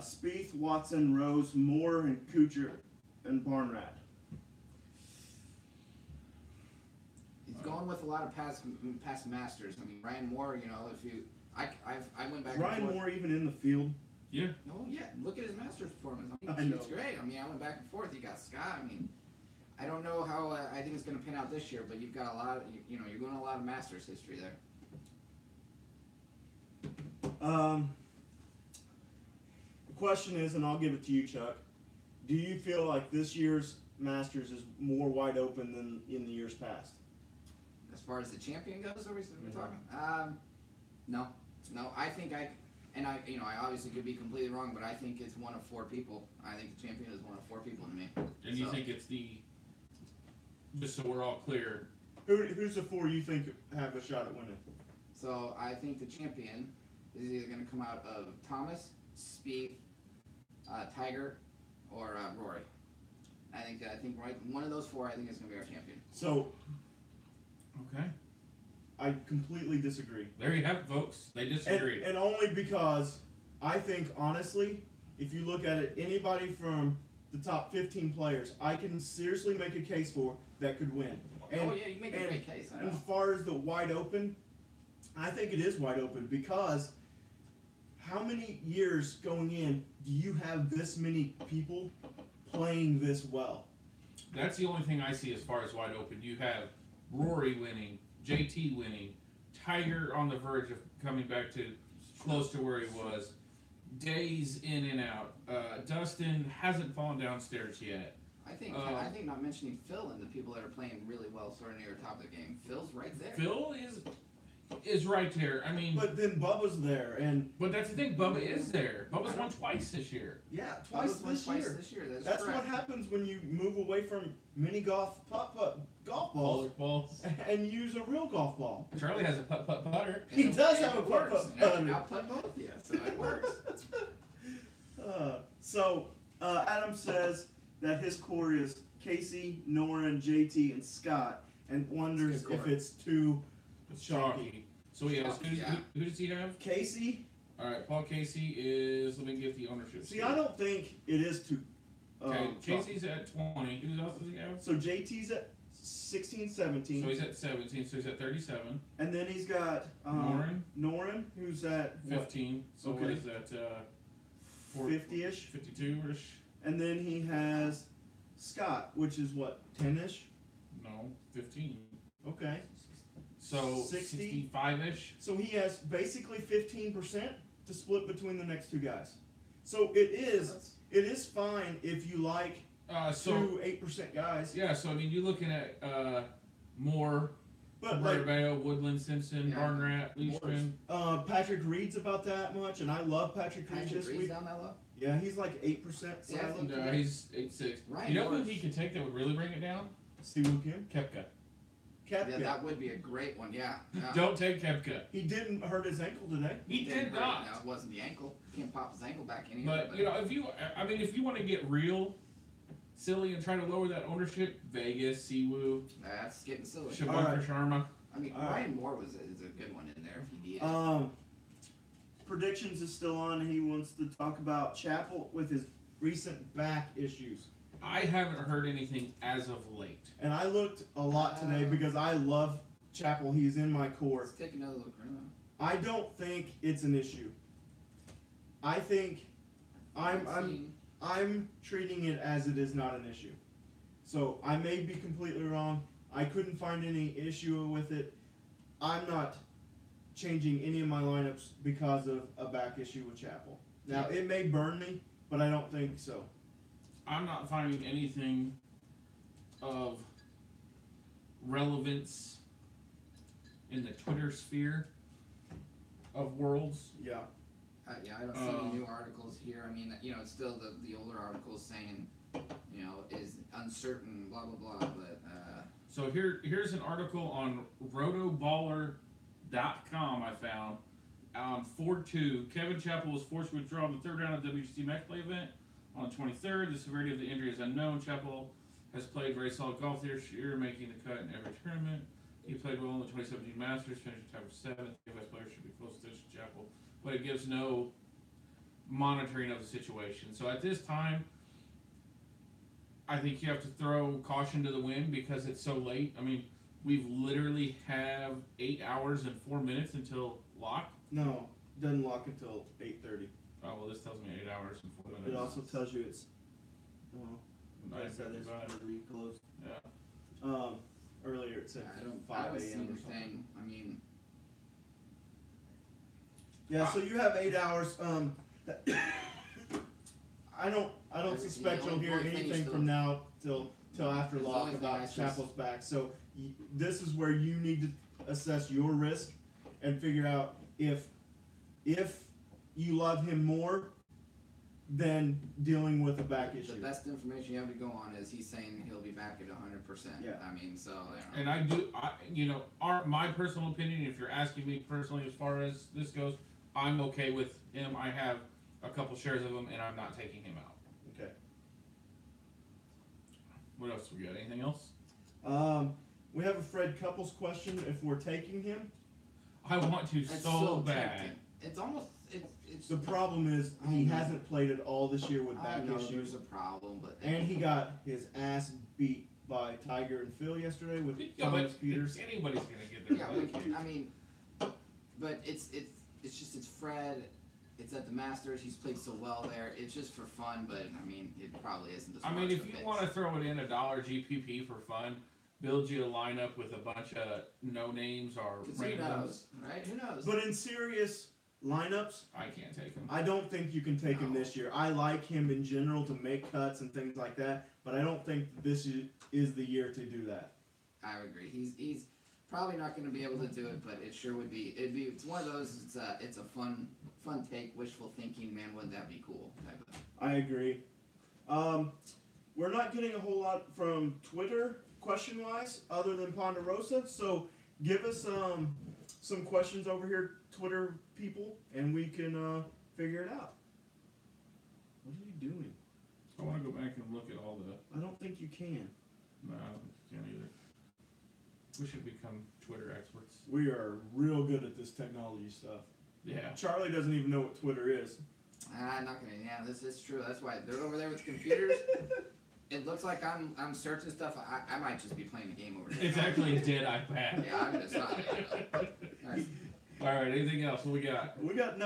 Spieth, Watson, Rose, Moore, and Kuchar, and Barnrat. He's going with a lot of past masters. I mean, Ryan Moore. You know, if you, I went back. Ryan and forth. Moore even in the field. Yeah. No, yeah. Look at his Masters performance. I know. It's great. I mean, I went back and forth. You got Scott. I mean, I don't know how I think it's going to pan out this year, but you've got a lot of, you know, you're going a lot of Masters history there. The question is, and I'll give it to you, Chuck. Do you feel like this year's Masters is more wide open than in the years past? As far as the champion goes, are we talking? No. I think I obviously could be completely wrong, but I think it's one of 4 people. I think the champion is one of 4 people to me. And you think it's just so we're all clear. Who's the 4 you think have a shot at winning? So I think the champion is either going to come out of Thomas, Spieth, Tiger, or Rory. I think right one of those 4 I think is going to be our champion. So Okay. I completely disagree. There you have it, folks. They disagree. And only because I think, honestly, if you look at it, anybody from the top 15 players, I can seriously make a case for that could win. And, oh yeah, you make a great case. I know. As far as the wide open, I think it is wide open because how many years going in do you have this many people playing this well? That's the only thing I see as far as wide open. You have Rory winning, JT winning, Tiger on the verge of coming back to close to where he was, Days in and out. Dustin hasn't fallen downstairs yet. I think not mentioning Phil and the people that are playing really well sort of near the top of the game. Phil's right there. Phil is right there. I mean, But then Bubba's there, and but that's the thing. Bubba is there. Bubba's won twice this year. yeah, Bubba's won twice twice this year. this year. That's correct. what happens when you move away from mini golf golf balls Balls. and use a real golf ball. Charlie has a putter. He does have a It works. putt-putt And putter. I'll putt both of you, so it works. Adam says that his core is Casey, Noren, JT, and Scott, and wonders It's a good if core. it's too It's chalky. chalky. So he has Yeah. who does he have? Casey. All right, Paul Casey is. Let me get the ownership. See, I don't think it is too. Okay, chalky. Casey's at 20. Who else does he have? So JT's at 16, 17, So he's at 17. So he's at 37. and then he's got Noren, who's at what, 15. So what Okay. is that? 50-ish, 52ish. and then he has Scott, which is what, 10-ish. No, 15. Okay. So 60? 65ish. So he has basically 15% to split between the next 2 guys. So it is fine if you like So 2 8% guys. yeah. So I mean, you're looking at Moore, But like Roberto, Woodland, Simpson, Yeah. Barnrat, Leishman. Patrick Reed's about that much, and I love Patrick Reed Patrick this Reed's week. down that low. Yeah, he's like 8%. Yeah, I think He's 8'6". Ryan You know who Norris. he could take that would really bring it down? Siwoo Kim. Koepka. Kepka. Yeah, that would be a great one. Yeah. Don't take Kepka. He didn't hurt his ankle today. He did not. No, it wasn't the ankle. Can't pop his ankle back in. But you know, if you want to get real silly and try to lower that ownership, Vegas, Siwoo, that's getting silly. Shabakar Sharma. I mean, Ryan Moore is a good one in there if you need it. Predictions is still on. He wants to talk about Chappell with his recent back issues. I haven't heard anything as of late. And I looked a lot today because I love Chappell. He's in my core. Let's take another look right now. I don't think it's an issue. I think I'm treating it as it is not an issue. So I may be completely wrong. I couldn't find any issue with it. I'm not changing any of my lineups because of a back issue with Chappell. Now it may burn me, but I don't think so. I'm not finding anything of relevance in the Twitter sphere of worlds. Yeah. Yeah, I don't see any new articles here. I mean, you know, it's still the older articles saying, you know, is uncertain, blah blah blah. But so here's an article on rotoballer.com I found on 4/2. Kevin Chappell was forced to withdraw in the third round of the WGC Match Play event on the 23rd. The severity of the injury is unknown. Chappell has played very solid golf this year, making the cut in every tournament. He played well in the 2017 Masters, finished tied for 7th. The best player should be close to Chappell, but it gives no monitoring of the situation. So at this time, I think you have to throw caution to the wind because it's so late. I mean, we've literally have 8 hours and 4 minutes until lock. No, doesn't lock until 8:30. Oh well, this tells me 8 hours and 4 minutes. It also tells you it's. Well, I said it's 9:55. going to be closed. Yeah. Earlier it said I 5 don't see a.m. or something. anything. I mean, Yeah, so you have 8 hours. I don't suspect you'll hear anything from now till after The lock only thing I about just- Chappell's back. So this is where you need to assess your risk and figure out if you love him more than dealing with a back the issue. best information you have to go on is he's saying he'll be back at 100%. Yeah. I mean, so And my personal opinion, if you're asking me personally as far as this goes, I'm okay with him. I have a couple shares of him, and I'm not taking him out. Okay. What else we got? Anything else? We have a Fred Couples question. If we're taking him, I want to it's so bad. tempting. It's almost it's. the problem is he hasn't played it all this year with I back know issues. there's a problem, but And he got his ass beat by Tiger and Phil yesterday with Yeah, Thomas but Peters. anybody's gonna get their Yeah, butt but, kicked. I mean, but it's Fred. It's at the Masters. He's played so well there. It's just for fun, but I mean, it probably isn't. The I mean, smartest if of you want to throw it in $1 GPP for fun, build you a lineup with a bunch of no names or 'Cause who randoms. knows, right? Who knows? But in serious lineups, I can't take him. I don't think you can take him No. this year. I like him in general to make cuts and things like that, but I don't think this is the year to do that. I would agree. He's probably not going to be able to do it, but it sure would be. It's one of those. It's a fun take, wishful thinking. Man, wouldn't that be cool? Type of. I agree. We're not getting a whole lot from Twitter question-wise other than Ponderosa, so give us some questions over here, Twitter people, and we can figure it out. What are you doing? I want to go back and look at all the. I don't think you can. No, I can't either. We should become Twitter experts. We are real good at this technology stuff. Yeah. Charlie doesn't even know what Twitter is. I'm not gonna. Yeah, this is true. That's why they're over there with computers. It looks like I'm searching stuff. I might just be playing a game over there. It's actually a dead iPad. Yeah, I'm just not. Nice. All right. Anything else? What we got? We got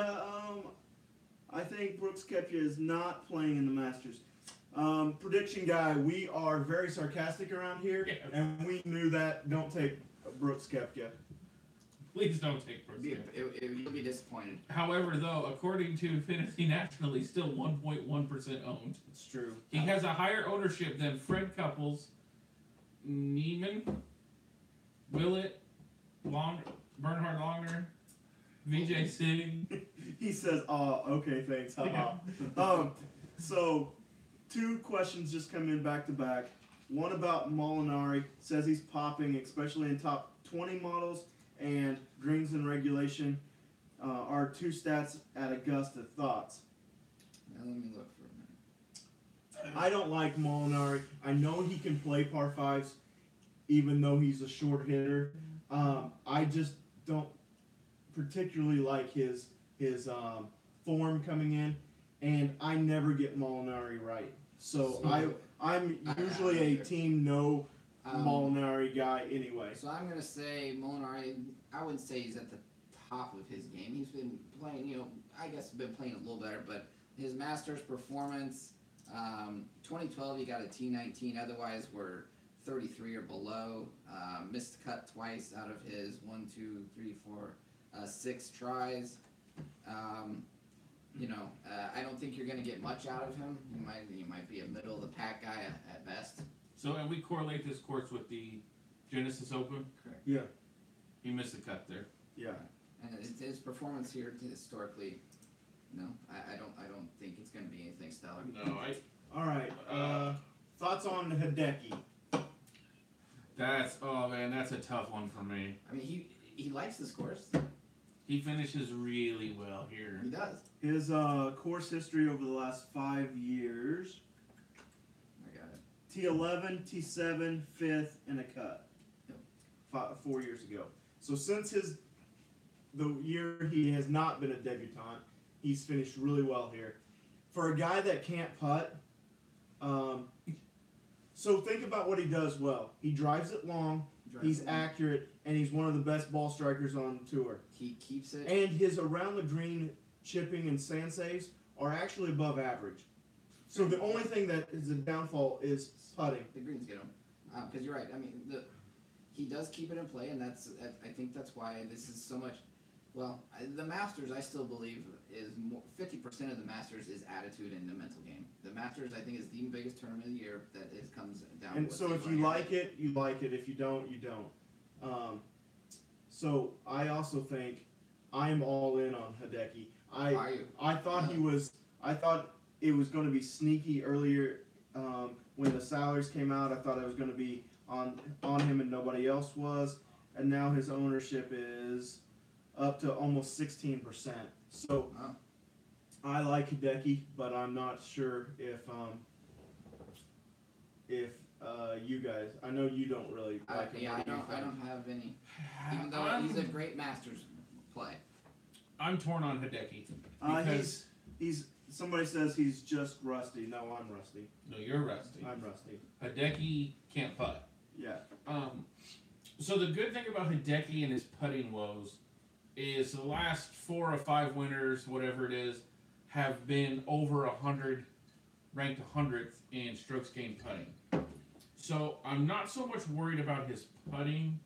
I think Brooks Koepka is not playing in the Masters. Prediction guy, we are very sarcastic around here, Yes. and we knew that. Don't take Brooks Koepka. Please don't take Brooks. You'll be disappointed. However, though, according to Fantasy National, he's still 1.1% owned. It's true. He has a higher ownership than Fred Couples, Neiman, Willett, Bernhard Longer, VJ Singh. He says, "Oh, okay, thanks." So 2 questions just come in back to back. One about Molinari, says he's popping, especially in top 20 models, and greens in regulation are 2 stats at Augusta. Thoughts? Now let me look for a minute. I don't like Molinari. I know he can play par 5s, even though he's a short hitter. I just don't particularly like his form coming in, and I never get Molinari right. So I'm usually a team no Molinari guy anyway. So I'm gonna say Molinari. I wouldn't say he's at the top of his game. He's been playing, I guess been playing a little better, but his Masters performance, 2012 he got a T19. Otherwise we're 33 or below. Missed cut twice out of his 6 tries. I don't think you're going to get much out of him. You might be a middle of the pack guy at best. So, and we correlate this course with the Genesis Open. Correct. Yeah. He missed the cut there. Yeah. And his performance here historically, no, I don't think it's going to be anything stellar. No, All right. Thoughts on Hideki? that's a tough one for me. I mean, he likes this course. He finishes really well here. He does. His course history over the last 5 years: I got it. T11, T7, 5th, and a cut. Yep. 4 years ago. So since the year he has not been a debutant, he's finished really well here. For a guy that can't putt, so think about what he does well. He drives it long. He's accurate, and he's one of the best ball strikers on tour. He keeps it. And his around the green chipping and sand saves are actually above average. So the only thing that is a downfall is putting. The greens get him. Because you're right. I mean, he does keep it in play, and I think that's why this is so much. Well, the Masters, I still believe, is 50% of the Masters is attitude and the mental game. The Masters, I think, is the biggest tournament of the year that it comes down to. And so if you like it, you like it. If you don't, you don't. So I also think I'm all in on Hideki. Are you? I thought I thought it was going to be sneaky earlier when the salaries came out. I thought it was going to be on him and nobody else was. And now his ownership is up to almost 16%. So Wow. I like Hideki, but I'm not sure if you guys. I know you don't really like him. I don't have any. Even though he's a great Masters play. I'm torn on Hideki. Because He's somebody says he's just rusty. No, I'm rusty. no, you're rusty. I'm rusty. Hideki can't putt. Yeah. So the good thing about Hideki and his putting woes is the last 4 or 5 winners, whatever it is, have been over 100, ranked 100th in strokes gained putting. So I'm not so much worried about his putting.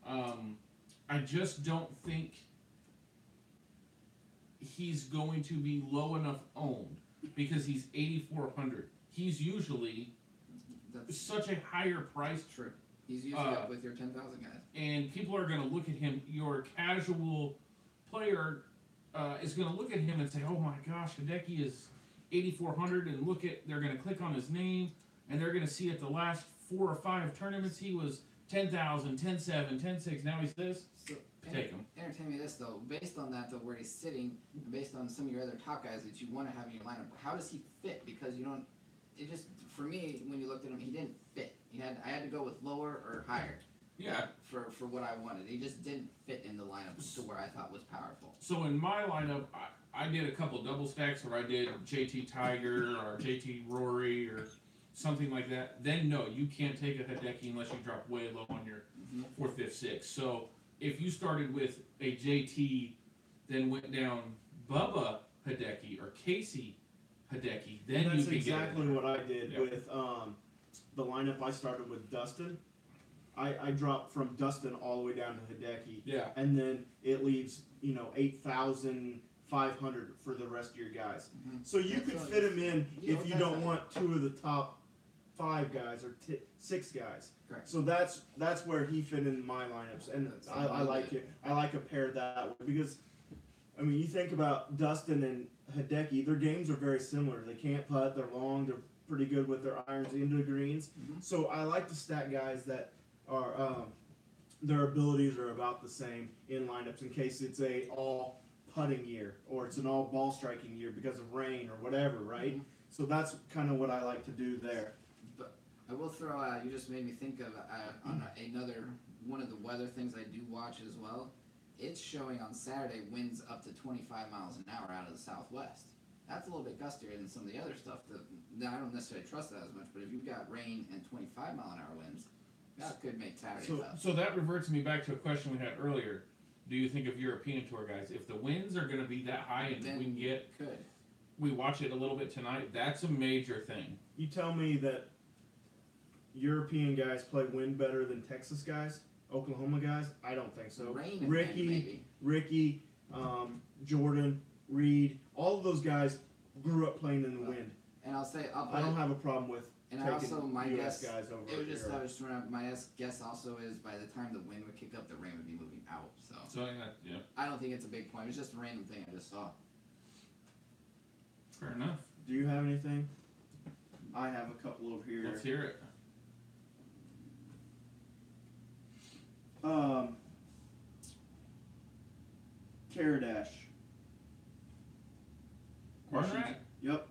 I just don't think he's going to be low enough owned because he's 8,400. He's usually That's such a higher price. true. He's usually up with your 10,000 guys. And people are going to look at him. Your casual player is going to look at him and say, "Oh my gosh, Hideki is 8,400," and they're going to click on his name, and they're going to see at the last 4 or 5 tournaments he was 10,000, 10,700, 10,600. Now he's this. So, Take him. Entertain me this though. Based on that though, where he's sitting, and based on some of your other top guys that you want to have in your lineup, how does he fit? Because you don't. It just for me when you looked at him, he didn't fit. I had to go with lower or higher. Yeah. For what I wanted, he just didn't fit in the lineup to where I thought was powerful. So in my lineup, I did a couple double stacks where I did JT Tiger or JT Rory or something like that. Then no, you can't take a Hideki unless you drop way low on your 4th, 5th, 6th. So if you started with a JT, then went down Bubba Hideki or Casey Hideki, then That's you could exactly get it. what I did Yep. with the lineup. I started with Dustin. I dropped from Dustin all the way down to Hideki, Yeah. and then it leaves 8,500 for the rest of your guys. Mhm. So you That's could what- fit him in you know if you what, don't that's- want 2 of the top 5 guys or 6 guys. Correct. So that's where he fit in my lineups, and That's I like it. I like a pair that way because, I mean, you think about Dustin and Hideki, their games are very similar. They can't putt, they're long, they're pretty good with their irons into greens. Mhm. So I like to stack guys that are their abilities are about the same in lineups in case it's a all putting year or it's an all ball striking year because of rain or whatever, right? Mhm. So that's kind of what I like to do there. But I will throw out, you just made me think of on another one of the weather things I do watch as well. It's showing on Saturday winds up to 25 miles an hour out of the southwest. That's a little bit gustier than some of the other stuff. Now, I don't necessarily trust that as much, but if you've got rain and 25 mile an hour winds, that could make Saturday tough. So that reverts me back to a question we had earlier. Do you think of European tour guys, if the winds are going to be that high and Then we can get, could. we watch it a little bit tonight, that's a major thing. You tell me that European guys play wind better than Texas guys, Oklahoma guys? I don't think so. Rain and wind, maybe. Ricky, Jordan, Reed, all of those guys grew up playing in the wind. And I'll say, I don't have a problem with and taking also my US guess, guys over it was just, Europe. I was throwing out, my guess also is by the time the wind would kick up, the rain would be moving out. So Yeah, I don't think it's a big point. It's just a random thing I just saw. fair enough. Do you have anything? I have a couple over here. Let's hear it. Caradash. Barnrat? Yep.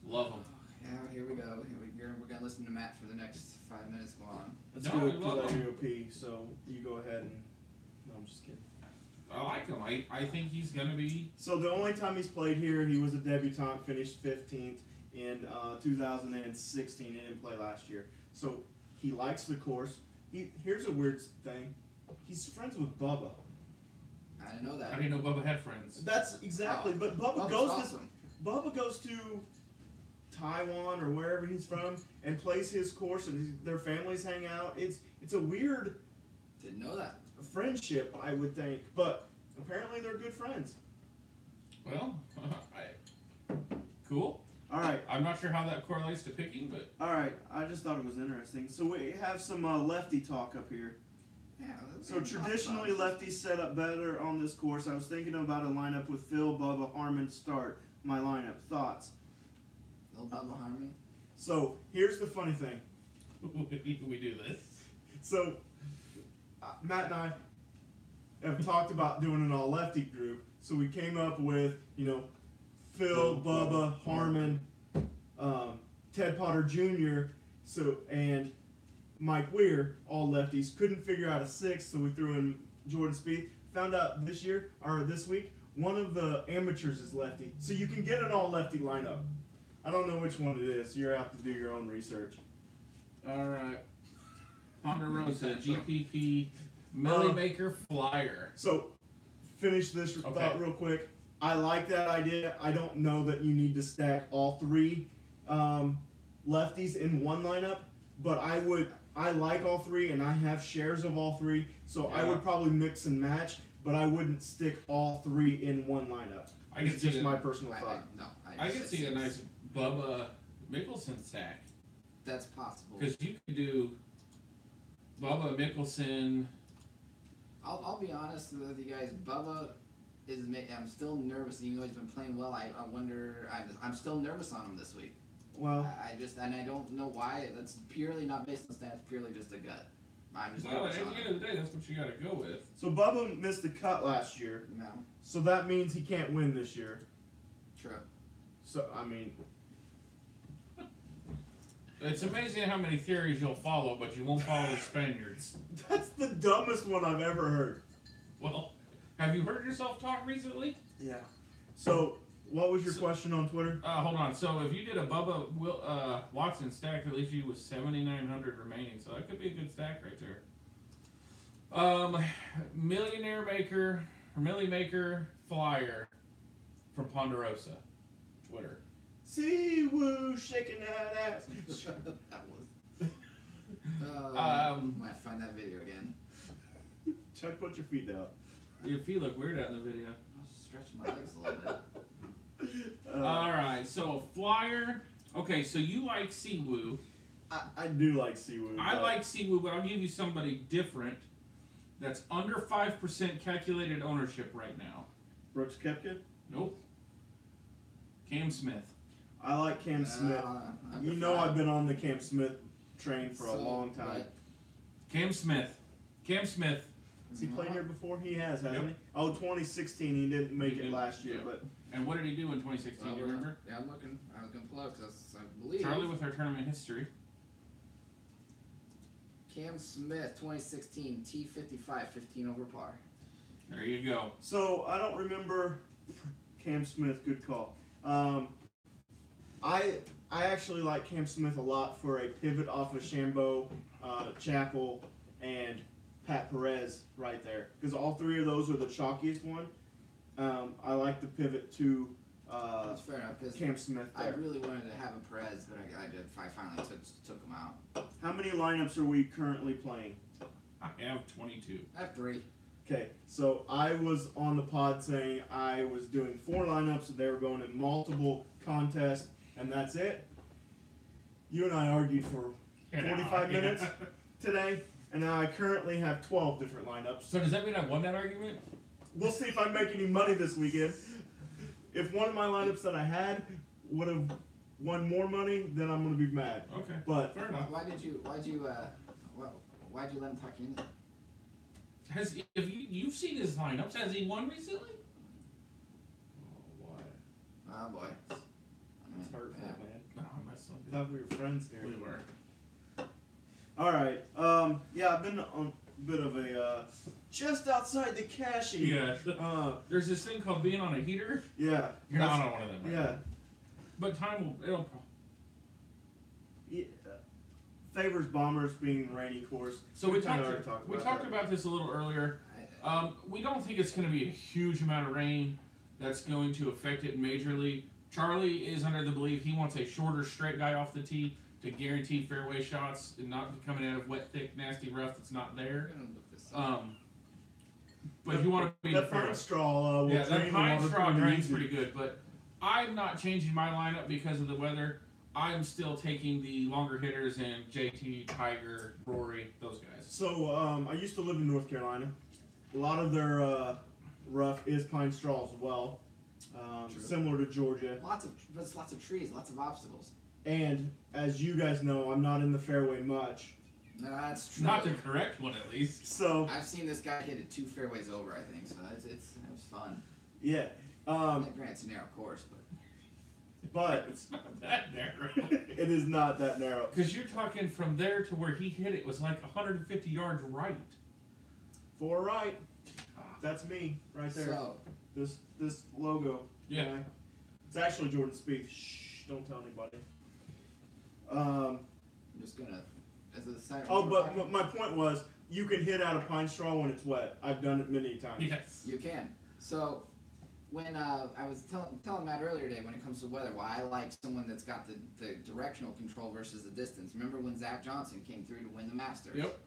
Love them. Yeah, here we go. We're gonna listen to Matt for the next 5 minutes. Go on. Let's No, do I it love to them. UOP, so you go ahead and. No, I'm just kidding. I like him. I think he's going to be. So the only time he's played here, he was a debutant, finished 15th in 2016. He didn't play last year. So he likes the course. Here's a weird thing. He's friends with Bubba. I didn't know that. I didn't know Bubba had friends. That's exactly. Oh, But Bubba Bubba's goes awesome. Bubba goes to Taiwan or wherever he's from and plays his course, and their families hang out. It's a weird Didn't know that. friendship, I would think, but apparently they're good friends. Well, cool. All right. I'm not sure how that correlates to picking, but All right, I just thought it was interesting. So we have some lefty talk up here. Yeah. So traditionally, lefties set up better on this course. I was thinking about a lineup with Phil, Bubba, Harmon, start. My lineup. Thoughts? Little Bubba Harmony. So here's the funny thing. we do this. So Matt and I have talked about doing an all lefty group. So we came up with, Phil, Bubba, Harmon, Ted Potter Jr. And Mike Weir, all lefties. Couldn't figure out a sixth, so we threw in Jordan Spieth. Found out this week, one of the amateurs is lefty. So you can get an all lefty lineup. I don't know which one it is. You have to do your own research. All right. Ponderosa, GPP, Millie Maker, Flyer. So finish this thought real quick. I like that idea. I don't know that you need to stack all three lefties in one lineup, but I like all three, and I have shares of all three, so I would probably mix and match, but I wouldn't stick all three in one lineup. It's just my personal thought. I could see a nice Bubba Mickelson stack. That's possible. Because you could do Bubba Mickelson. I'll be honest with you guys. Bubba I'm still nervous, even though he's been playing well. I wonder. I'm still nervous on him this week. Well, and I don't know why. That's purely not based on stats. Purely just a gut. I'm just Well, nervous at on the end him. of the day, that's what you got to go with. so Bubba missed the cut last year, No, so that means he can't win this year. true. So, I mean, It's amazing how many theories you'll follow, but you won't follow the Spaniards. that's the dumbest one I've ever heard. Well, have you heard yourself talk recently? Yeah. So, what was your question on Twitter? Hold on. So if you did a Bubba Watson stack, at least you was 7,900 remaining. So that could be a good stack right there. Millionaire Maker, or Millie Maker, Flyer from Ponderosa, Twitter. See woo shaking that ass. That was. I might find that video again. Chuck, put your feet down. Your feet look weird out in the video. I'll just stretch my legs a little bit. All right, so Flyer. Okay, so you like Siwoo. I do like Siwoo. I like Siwoo, but I'll give you somebody different that's under 5% calculated ownership right now. Brooks Koepka. Nope. Cam Smith. I like Cam Smith. You know I've been on the Cam Smith train for a long time. Cam Smith. Has he played here before? He has, hasn't he? Oh, 2016, he didn't make it last year, but And what did he do in 2016? Do you remember? Yeah, I'm looking. I was gonna pull up because I believe Charlie with our tournament history. Cam Smith, 2016, T55, 15 over par. There you go. so I don't remember Cam Smith. Good call. I actually like Cam Smith a lot for a pivot off of Shambo, Chapel, and Pat Perez right there, because all three of those are the chalkiest one. I like the pivot to That's fair enough because Cam Smith I there. really wanted to have a Perez, but I finally took him out. How many lineups are we currently playing? I have 22. I have 3. Okay, so I was on the pod saying I was doing 4 lineups and they were going in multiple contests, and that's it. You and I argued for 45 minutes today, and now I currently have 12 different lineups. So does that mean I won that argument? We'll see if I make any money this weekend. If one of my lineups that I had would have won more money, then I'm gonna be mad. Okay. But Fair enough. Why'd you let him talk you into that? If you've seen his lineups, has he won recently? oh, boy, Oh boy. it's hurtful, Yeah. man. No, that's so I good. thought we were friends here. We were. All right. Yeah, I've been on a bit of a just outside the cashy. Yeah. There's this thing called being on a heater. Yeah. You're not on one of them. Right? Yeah. But time will. Yeah. Favors Bombers being the rainy course. So we kinda talked. already We talked about this a little earlier. We don't think it's going to be a huge amount of rain that's going to affect it majorly. Charlie is under the belief he wants a shorter, straight guy off the tee to guarantee fairway shots and not be coming out of wet, thick, nasty rough that's not there. We're gonna look this up. But you want to be that pine straw. Will yeah, that drain the pine water straw pretty drains easy. pretty good. But I'm not changing my lineup because of the weather. I'm still taking the longer hitters and JT, Tiger, Rory, those guys. So I used to live in North Carolina. A lot of their rough is pine straw as well, similar to Georgia. Lots of trees, lots of obstacles. And as you guys know, I'm not in the fairway much. No, that's true. Not the correct one, at least. So I've seen this guy hit it 2 fairways over, I think. So it was fun. yeah, Granted, it's a narrow course, but It's not that narrow. it is not that narrow. Because you're talking from there to where he hit it was like 150 yards right. 4 right. That's me right there. So This logo. Yeah. guy. It's actually Jordan Spieth. Shh, don't tell anybody. I'm just gonna. As a side. Oh, but my point was, you can hit out a pine straw when it's wet. I've done it many times. Yes. You can. So when I was telling Matt earlier today, when it comes to weather, why I like someone that's got the directional control versus the distance. Remember when Zach Johnson came through to win the Masters? Yep.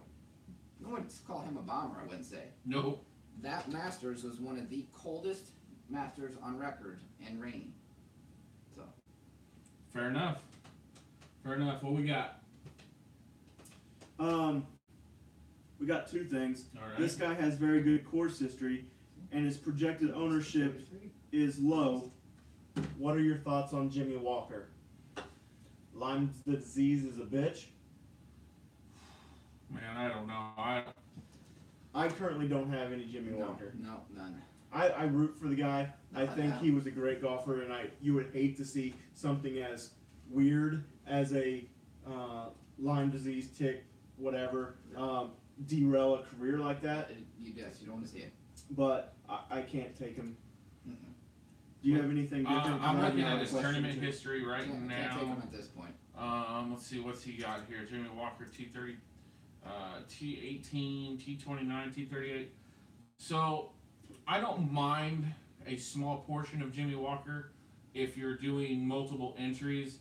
No one call him a bomber, I wouldn't say. No. That Masters was one of the coldest Masters on record and rain. So Fair enough. Fair enough. What we got? We got 2 things. All right. This guy has very good course history, and his projected ownership is low. What are your thoughts on Jimmy Walker? Lyme disease is a bitch. Man, I don't know. I currently don't have any Jimmy Walker. No, none. I root for the guy. I No, think no. he was a great golfer, and you would hate to see something as weird as a Lyme disease, tick, whatever, derail a career like that. You don't want to see it. But I can't take him. Mm-mm. Do you have anything different? I'm I have looking at another his question, tournament too. history right Can't take now. him at this point. Let's see what's he got here. Jimmy Walker, T30, T18, T29, T38. So I don't mind a small portion of Jimmy Walker if you're doing multiple entries.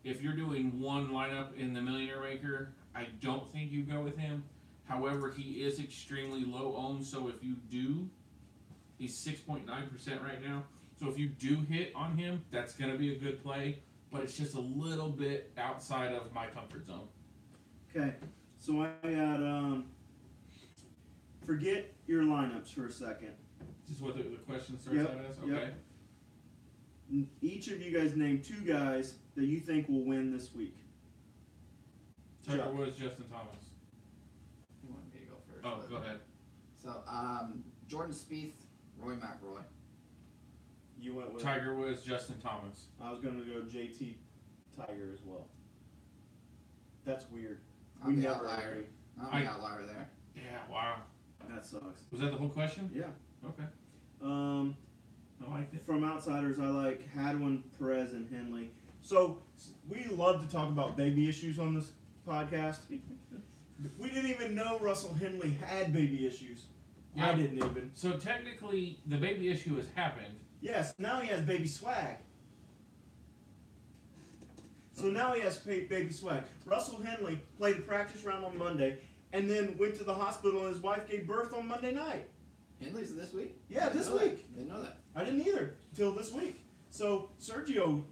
If you're doing one lineup in the Millionaire Maker, I don't think you go with him. However, he is extremely low owned, so if you do, he's 6.9% right now. So if you do hit on him, that's going to be a good play, but it's just a little bit outside of my comfort zone. Okay, so I got forget your lineups for a second. This is what the question starts Yep, out as? yep. Okay. Each of you guys name 2 guys that you think will win this week. Tiger Chuck. Woods, Justin Thomas. You want me to go first? Oh, but- go ahead. So, Jordan Spieth, Roy McIlroy. You went with Tiger Woods, Justin Thomas. I was going to go JT Tiger as well. That's weird. I'm the never outlier. agree. I'm the outlier there. Yeah, wow. That sucks. Was that the whole question? Yeah. Okay. I liked it. From outsiders, I like Hadwin, Perez, and Henley. So we love to talk about baby issues on this podcast. We didn't even know Russell Henley had baby issues. I Yeah. didn't even. So technically, the baby issue has happened. Yes, now he has baby swag. So now he has baby swag. Russell Henley played a practice round on Monday and then went to the hospital and his wife gave birth on Monday night. Henley's this week? Yeah, I didn't this know that. week. Didn't know that. I didn't either till this week. So Sergio,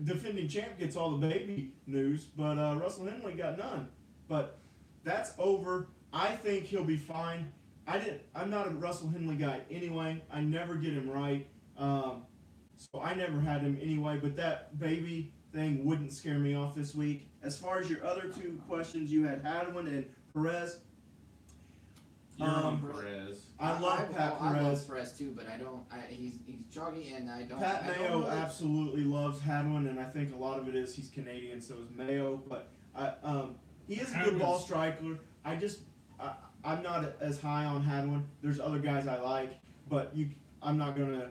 defending champ, gets all the baby news, but Russell Henley got none. But that's over. I think he'll be fine. I'm not a Russell Henley guy anyway. I never get him right. So I never had him anyway. But that baby thing wouldn't scare me off this week. As far as your other 2 questions, you had Hadwin and Perez. You're on Perez. I love Pat I Perez. love Perez too, but I don't. He's chuggy, and I don't. Pat I don't Mayo really- absolutely loves Hadwin, and I think a lot of it is he's Canadian, so is Mayo. But he is a good ball striker. I'm not as high on Hadwin. There's other guys I like, but I'm not gonna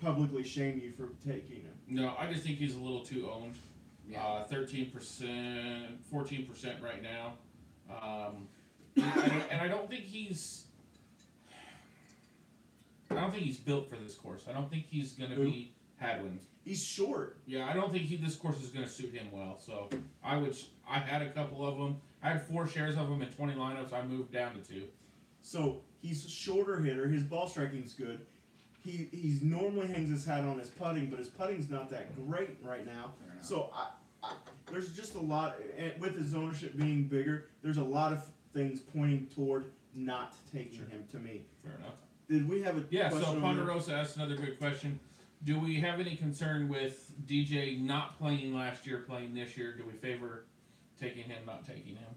publicly shame you for taking him. No, I just think he's a little too owned. Yeah. 13%, 14% right now. And I don't think he's. I don't think he's built for this course. I don't think he's going to be Hadwin. He's short. Yeah, I don't think this course is going to suit him well. So I had a couple of them. I had 4 shares of them in 20 lineups. I moved down to 2. So he's a shorter hitter. His ball striking's good. He's normally hangs his hat on his putting, but his putting's not that great right now. Fair enough. So there's just a lot, and with his ownership being bigger, there's a lot of things pointing toward not taking him to me. Fair enough. Did we have a Yeah, so question? Ponderosa asked another good question. Do we have any concern with DJ not playing last year, playing this year? Do we favor taking him, not taking him?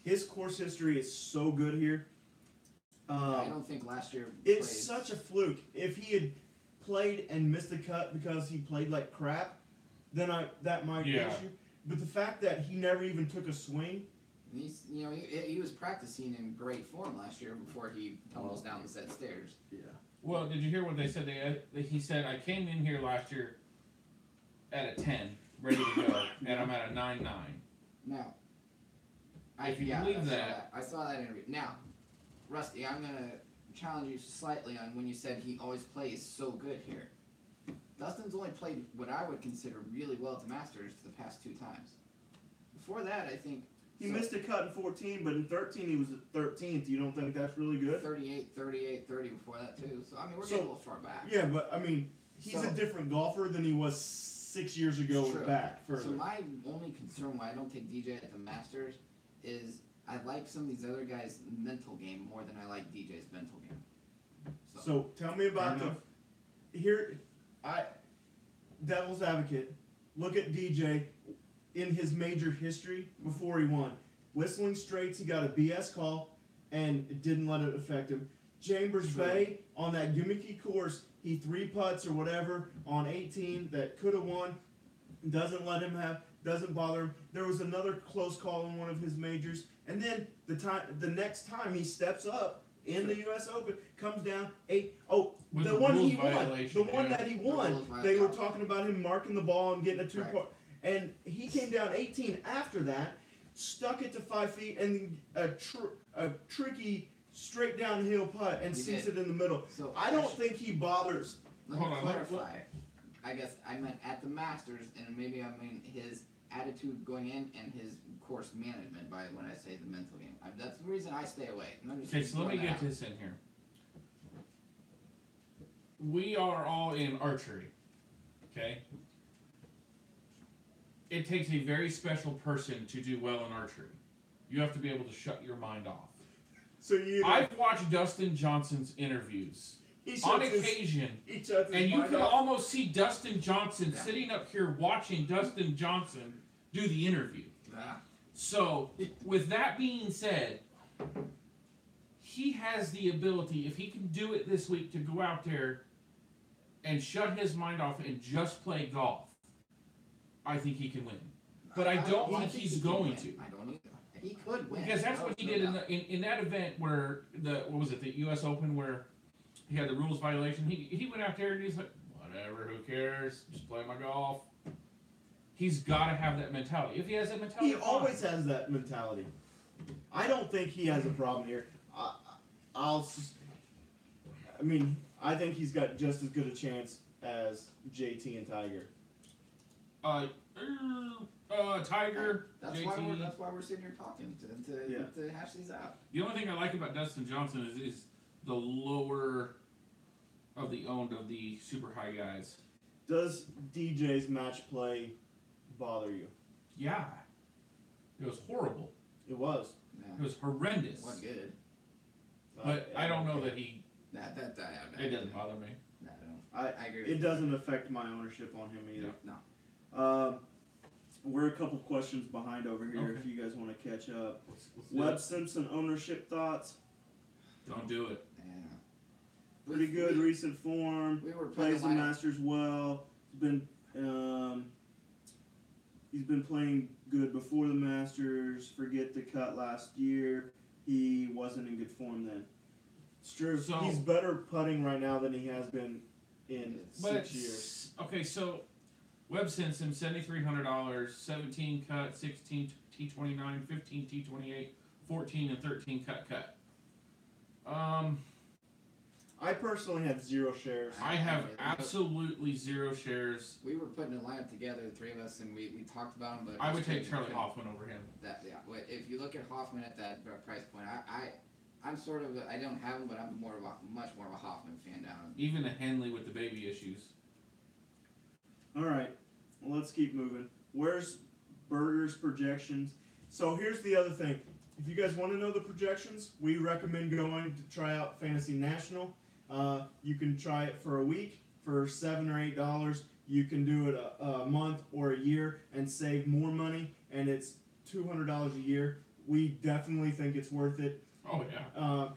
His course history is so good here. I don't think last year. It's played- such a fluke. If he had played and missed the cut because he played like crap, then that might be an Yeah. issue. But the fact that he never even took a swing, He was practicing in great form last year before he tumbles down the set stairs. yeah. Well, did you hear what they said? He said, I came in here last year at a 10, ready to go, and I'm at a 9.9. Now, If you believe I saw that interview. Now, Rusty, I'm gonna challenge you slightly on when you said he always plays so good here. Dustin's only played what I would consider really well at the Masters the past 2 times. Before that, I think He missed a cut in 14, but in 13 he was at 13th. You don't think that's really good? 38, 38, 30 before that too. So I mean, we're So- getting a little far back. Yeah, but I mean, he's So- a different golfer than he was 6 years ago True. and back further. So my only concern why I don't take DJ at the Masters is I like some of these other guys' mental game more than I like DJ's mental game. So tell me about Fair devil's advocate. Look at DJ in his major history before he won. Whistling Straits, he got a BS call and it didn't let it affect him. Chambers True. Bay on that gimmicky course, he 3 putts or whatever on 18 that could have won. Doesn't bother him. There was another close call in one of his majors, and then the next time he steps up in the U.S. Open, comes down 8. Oh, With the the one rules he won, the violation, one yeah. that he The won. rules They were violation. talking about him marking the ball and getting a 2 Right. part, and he came down 18 after that, stuck it to 5 feet, and a tricky straight downhill putt and He sinks did. it in the middle. So I don't think he bothers. Let me Hold on, let- clarify. I guess I meant at the Masters, and maybe I mean his attitude going in and his course management by when I say the mental game. That's the reason I stay away. I'm just Okay, so let me throwing get that this in here. We are all in archery, okay? It takes a very special person to do well in archery. You have to be able to shut your mind off. So you I've watched Dustin Johnson's interviews. He on shuts his- occasion. He shuts his And you mind can off. almost see Dustin Johnson Yeah. sitting up here watching Dustin Johnson do the interview. Ah, So, with that being said, he has the ability, if he can do it this week, to go out there and shut his mind off and just play golf. I think he can win. But I don't think he's he can going win. to. I don't either. He could win. Because that's No, what he no did doubt. in that event where the U.S. Open where he had the rules violation. He went out there and he's like, whatever, who cares? Just play my golf. He's got to have that mentality. If he has that mentality, He always has that mentality. I don't think he has a problem here. I think he's got just as good a chance as JT and Tiger. Tiger, That's JT. why we're sitting here talking to hash these out. The only thing I like about Dustin Johnson is the lower of the owned of the super high guys. Does DJ's match play bother you? Yeah, it was horrible. It was. It was horrendous. It wasn't good. But I don't know that he. It doesn't bother me. No, I agree with It you. doesn't affect my ownership on him either. No. We're a couple questions behind over here. Okay. If you guys want to catch up. Let's do Webb it. Simpson ownership thoughts? Don't do it. Yeah. Pretty good recent form. We were Plays the playing Masters well. He's been playing good before the Masters. Forget the cut last year. He wasn't in good form then. It's true. So- He's better putting right now than he has been in But 6 years. okay, so Webb sends him $7,300, 17 cut, 16 T29, 15 T28, 14 and 13 cut. I personally have 0 shares. I have absolutely 0 shares. We were putting a lineup together, the three of us, and we talked about him. But I would take Charlie Hoffman over him. If you look at Hoffman at that price point, I'm sort of I don't have him, but I'm much more of a Hoffman fan now. Even a Henley with the baby issues. All right, well, let's keep moving. Where's Berger's projections? So here's the other thing. If you guys want to know the projections, we recommend going to try out Fantasy National. You can try it for a week for $7 or $8. You can do it a month or a year and save more money, and it's $200 a year. We definitely think it's worth it. Oh yeah.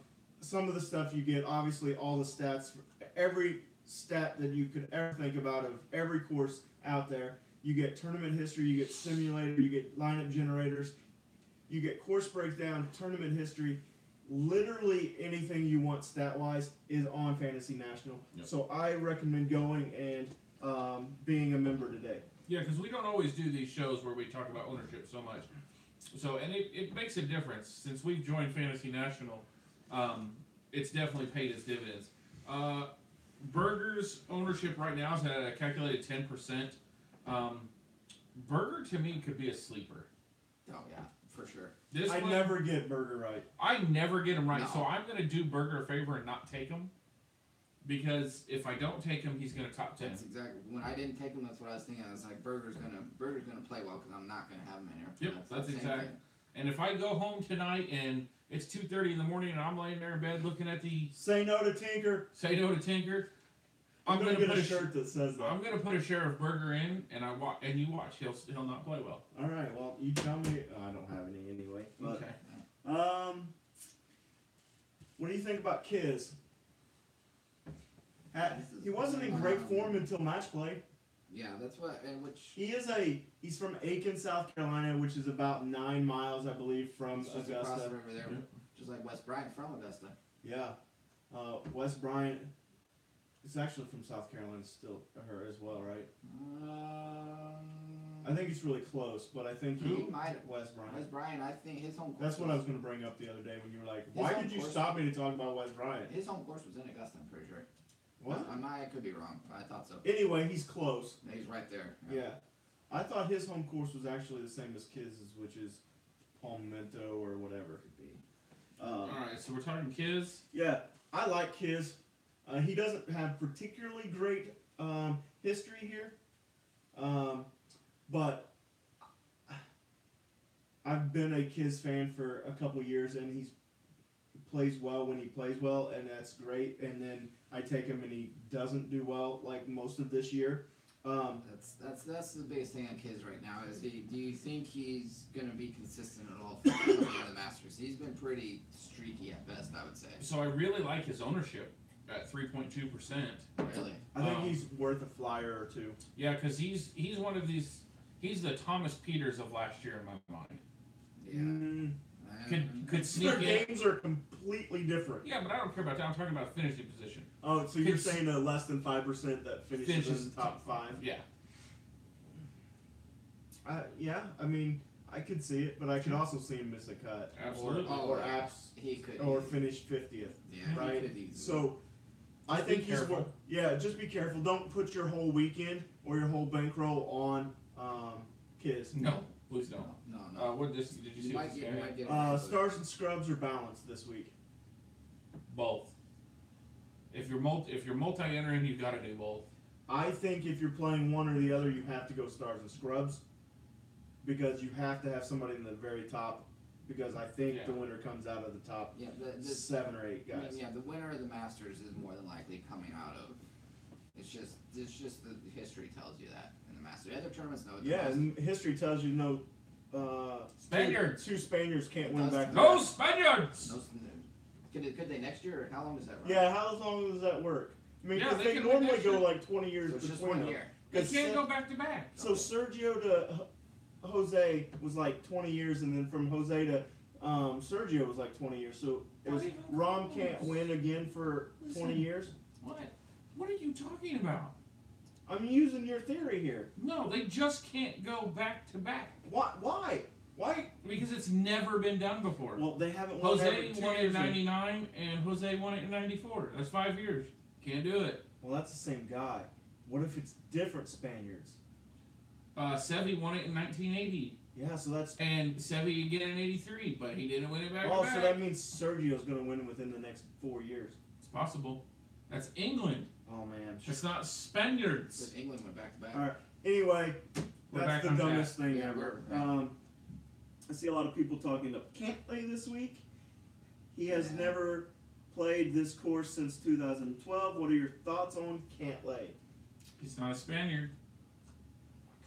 Some of the stuff you get, obviously, all the stats, every stat that you could ever think about of every course out there. You get tournament history, you get simulator, you get lineup generators, you get course breakdown, tournament history. Literally anything you want stat-wise is on Fantasy National. Yep. So I recommend going and being a member today. Yeah, because we don't always do these shows where we talk about ownership so much. So, and it makes a difference. Since we've joined Fantasy National, it's definitely paid its dividends. Berger's ownership right now is at a calculated 10%. Berger, to me, could be a sleeper. Oh yeah, for sure. This I one, never get Berger right. I never get him right, No. so I'm going to do Berger a favor and not take him. Because if I don't take him, he's going to top 10. That's exactly when I didn't take him. That's what I was thinking. I was like, Berger's gonna play well because I'm not gonna have him in here. Yep, that's the same exact. thing. And if I go home tonight and it's 2:30 in the morning and I'm laying there in bed looking at the Say no to Tinker. Say No to Tinker, I'm gonna get put a shirt that says that. I'm gonna put a Sheriff Berger in, and you watch, he'll not play well. All right. Well, you tell me. I don't have any anyway. But, Okay. what do you think about Kiz? He wasn't in great form until match play. Yeah, that's what. Which He's from Aiken, South Carolina, which is about 9 miles, I believe, from it's just across Augusta. the river there, just like West Bryant from Augusta. Yeah. West Bryant. It's actually from South Carolina, still her as well, right? I think it's really close, but I think He might. West Bryant. West Bryant, I think his home course. That's what I was going to bring up the other day when you were like, His "Why home did you course- stop me to talk about West Bryant?" His home course was in Augusta. I'm pretty sure. What? I could be wrong, but I thought so. Anyway, he's close. He's right there. Yeah. I thought his home course was actually the same as Kiz's, which is Palmetto or whatever. Could be. All right, so we're talking Kiz. Yeah, I like Kiz. He doesn't have particularly great history here, but I've been a Kiz fan for a couple years, and he's plays well when he plays well, and that's great. And then I take him and he doesn't do well like most of this year. That's the biggest thing on Kiz right now. Is do you think he's gonna be consistent at all for the Masters? He's been pretty streaky at best, I would say. So I really like his ownership at 3.2%. Really? I think he's worth a flyer or two. Yeah, because he's one of these. He's the Thomas Peters of last year in my mind. Mm, Could sneak their in. games are completely different. Yeah, but I don't care about that. I'm talking about finishing position. Oh, so you're Could- saying a less than 5% that finishes in the top 5? Yeah. Yeah, I mean, I could see it, but I could also see him miss a cut. Absolutely. Or yeah. apps, He could. or finish 50th. Yeah, right? he could easily. So, I Just think be careful. Yeah, just be careful. Don't put your whole weekend or your whole bankroll on Kiz. No, please don't. No. What did you see? You might this get. guy You might had? get. away with it. Stars and scrubs are balanced this week. Both. If you're multi-entering, you've got to do both. I think if you're playing one or the other, you have to go stars and scrubs because you have to have somebody in the very top. Because I think Yeah. the winner comes out of the top Yeah, 7 or 8 I mean, guys. yeah, the winner of the Masters is more than likely coming out of. It's just the history tells you that in the Masters. Other tournaments, no. Yeah, and history tells you no. Spaniards. Two Spaniards can't win Does- back. Go Spaniards! Could they next year? Or how long does that run? Yeah, how long does that work? I mean, Yeah, 'cause they they can normally next go year. like 20 years So it's just between 1 them. year. They 'Cause can't go back to back. So Sergio to Jose was like 20 years, and then from Jose to Sergio was like 20 years. So Not is even Rom close. can't win again for 20 Listen. years? What? What are you talking about? I'm using your theory here. No, they just can't go back to back Why? Why? Why? because it's never been done before. Well, they haven't won every Jose 2 won it in years. '99 and Jose won it in '94. That's 5 years. Can't do it. Well, that's the same guy. What if it's different Spaniards? Sevi won it in 1980 Yeah, so that's. and Sevi again in '83, but he didn't win it back Oh, to so back. that means Sergio's going to win within the next 4 years. It's possible. That's England. Oh man. It's not Spaniards. But England went back to back. All right. Anyway, We're that's back the on dumbest track. thing Yeah, ever. we're- I see a lot of people talking about Cantlay this week. He has Yeah. never played this course since 2012. What are your thoughts on Cantlay? He's not a Spaniard.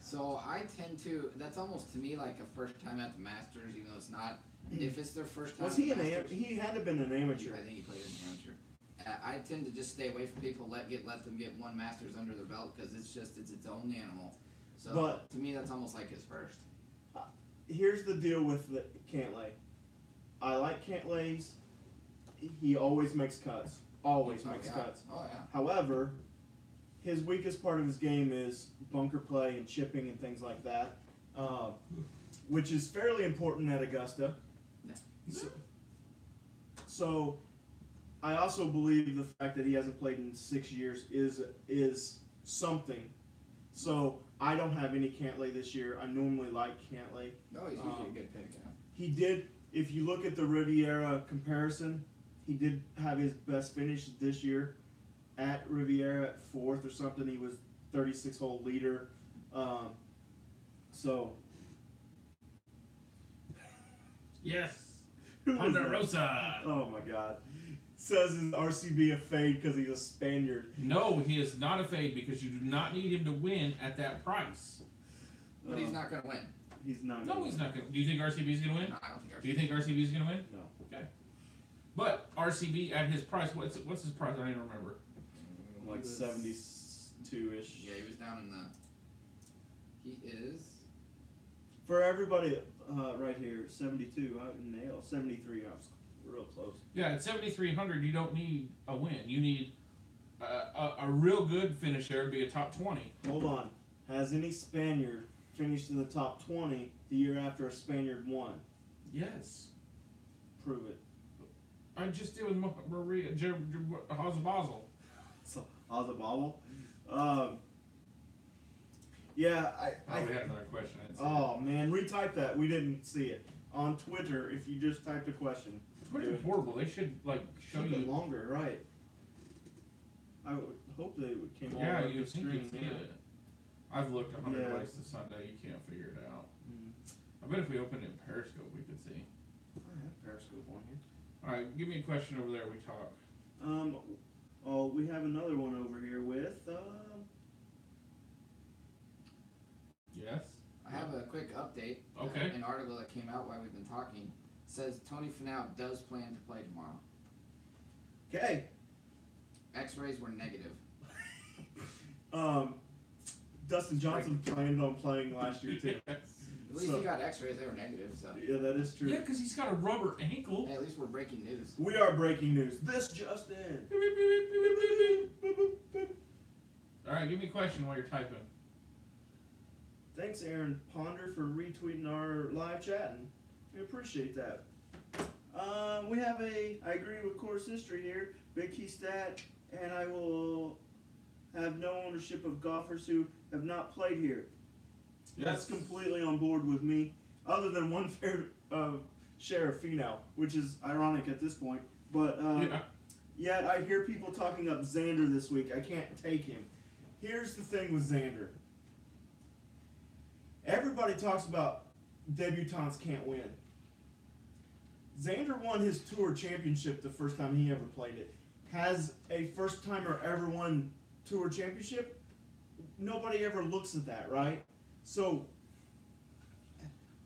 So I tend to. That's almost to me like a first time at the Masters. Even though it's not. If it's their first time. Was he at the an Masters, He had to have been an amateur. I think he played as an amateur. I tend to just stay away from people. Let them get one Masters under their belt because it's its own animal. So But- to me, that's almost like his first. Here's the deal with the Cantlay. I like Cantlays. He always makes cuts. Always makes yeah. cuts. Oh yeah. However, his weakest part of his game is bunker play and chipping and things like that, which is fairly important at Augusta. Yeah. So, I also believe the fact that he hasn't played in 6 years is something. So I don't have any Cantlay this year. I normally like Cantlay. No, he's usually a good pick. Yeah. He did. If you look at the Riviera comparison, he did have his best finish this year at Riviera at 4th or something. He was 36-hole leader. So Yes. who was that? Ponderosa. Oh my God! Says his RCB a fade because he's a Spaniard. No, he is not a fade because you do not need him to win at that price. But he's not going to win. He's not. No, gonna he's win. not going to. Do you think RCB is going to win? No, I don't think. Do you think RCB is going to win? No. Okay. But RCB at his price, what's his price? I don't even remember. Like 72-ish. Yeah, he was down in the. He is. For everybody right here, 72. I nailed 73. I was real close. Yeah, at 7,300, you don't need a win. You need a real good finish there to be a top 20. Hold on. Has any Spaniard finished in the top 20 the year after a Spaniard won? Yes. Prove it. I just did with Maria Basel. So, Ozababble. Yeah, Oh, we had another question. I didn't see Oh man, retype that. We didn't see it on Twitter. If you just typed a question, it. Twitter's horrible. They should show keep it you. longer, right? I would hope they would came all Yeah, over you the think screen. you'd see it. I've looked 100 Yeah. ways to Sunday. You can't figure it out. Mm. I bet if we opened it in Periscope, we could see. I have Periscope on here. All right, give me a question over there. We talk. Oh, we have another one over here with. Yes. I have a quick update. Okay. An article that came out while we've been talking says Tony Finau does plan to play tomorrow. Okay. X-rays were negative. Dustin Johnson planned on playing last year too. At least So- he got X-rays; they were negative. So Yeah, that is true. Yeah, because he's got a rubber ankle. hey, at least we're breaking news. We are breaking news. This just in. All right, give me a question while you're typing. Thanks, Aaron Ponder, for retweeting our live chatting. We appreciate that. We have I agree with course history here. Big key stat, and I will have no ownership of golfers who have not played here. That's completely on board with me, other than one fair share of Finau, which is ironic at this point. But yet I hear people talking up Xander this week. I can't take him. Here's the thing with Xander. Everybody talks about debutantes can't win. Xander won his tour championship the first time he ever played it. Has a first timer ever won tour championship? Nobody ever looks at that, right? So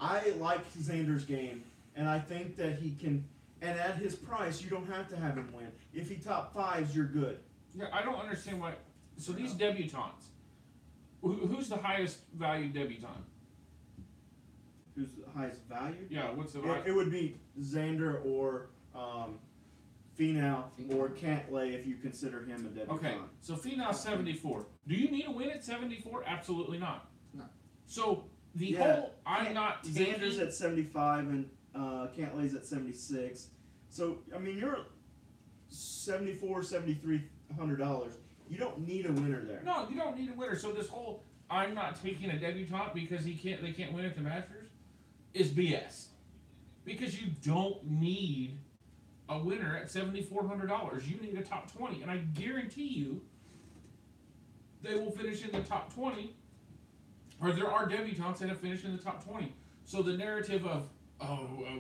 I like Xander's game, and I think that he can. And at his price, you don't have to have him win. If he top fives, you're good. Yeah, I don't understand why. So these debutantes, who's the highest value debutante? Who's the highest value? Yeah, what's the It would be Xander or Finau or Finau. Cantlay if you consider him a debutant. Okay, so Finau's 74. Do you need a win at 74? Absolutely not. No. So the Yeah, whole I'm not Xander's taking. at 75 and Cantlay's at 76. So I mean you're $7,400. You don't need a winner there. No, you don't need a winner. So this whole I'm not taking a debutante because they can't win at the Masters is BS. Because you don't need a winner at $7,400. You need a top 20, and I guarantee you they will finish in the top 20. Or there are debutantes that have finished in the top 20. So the narrative of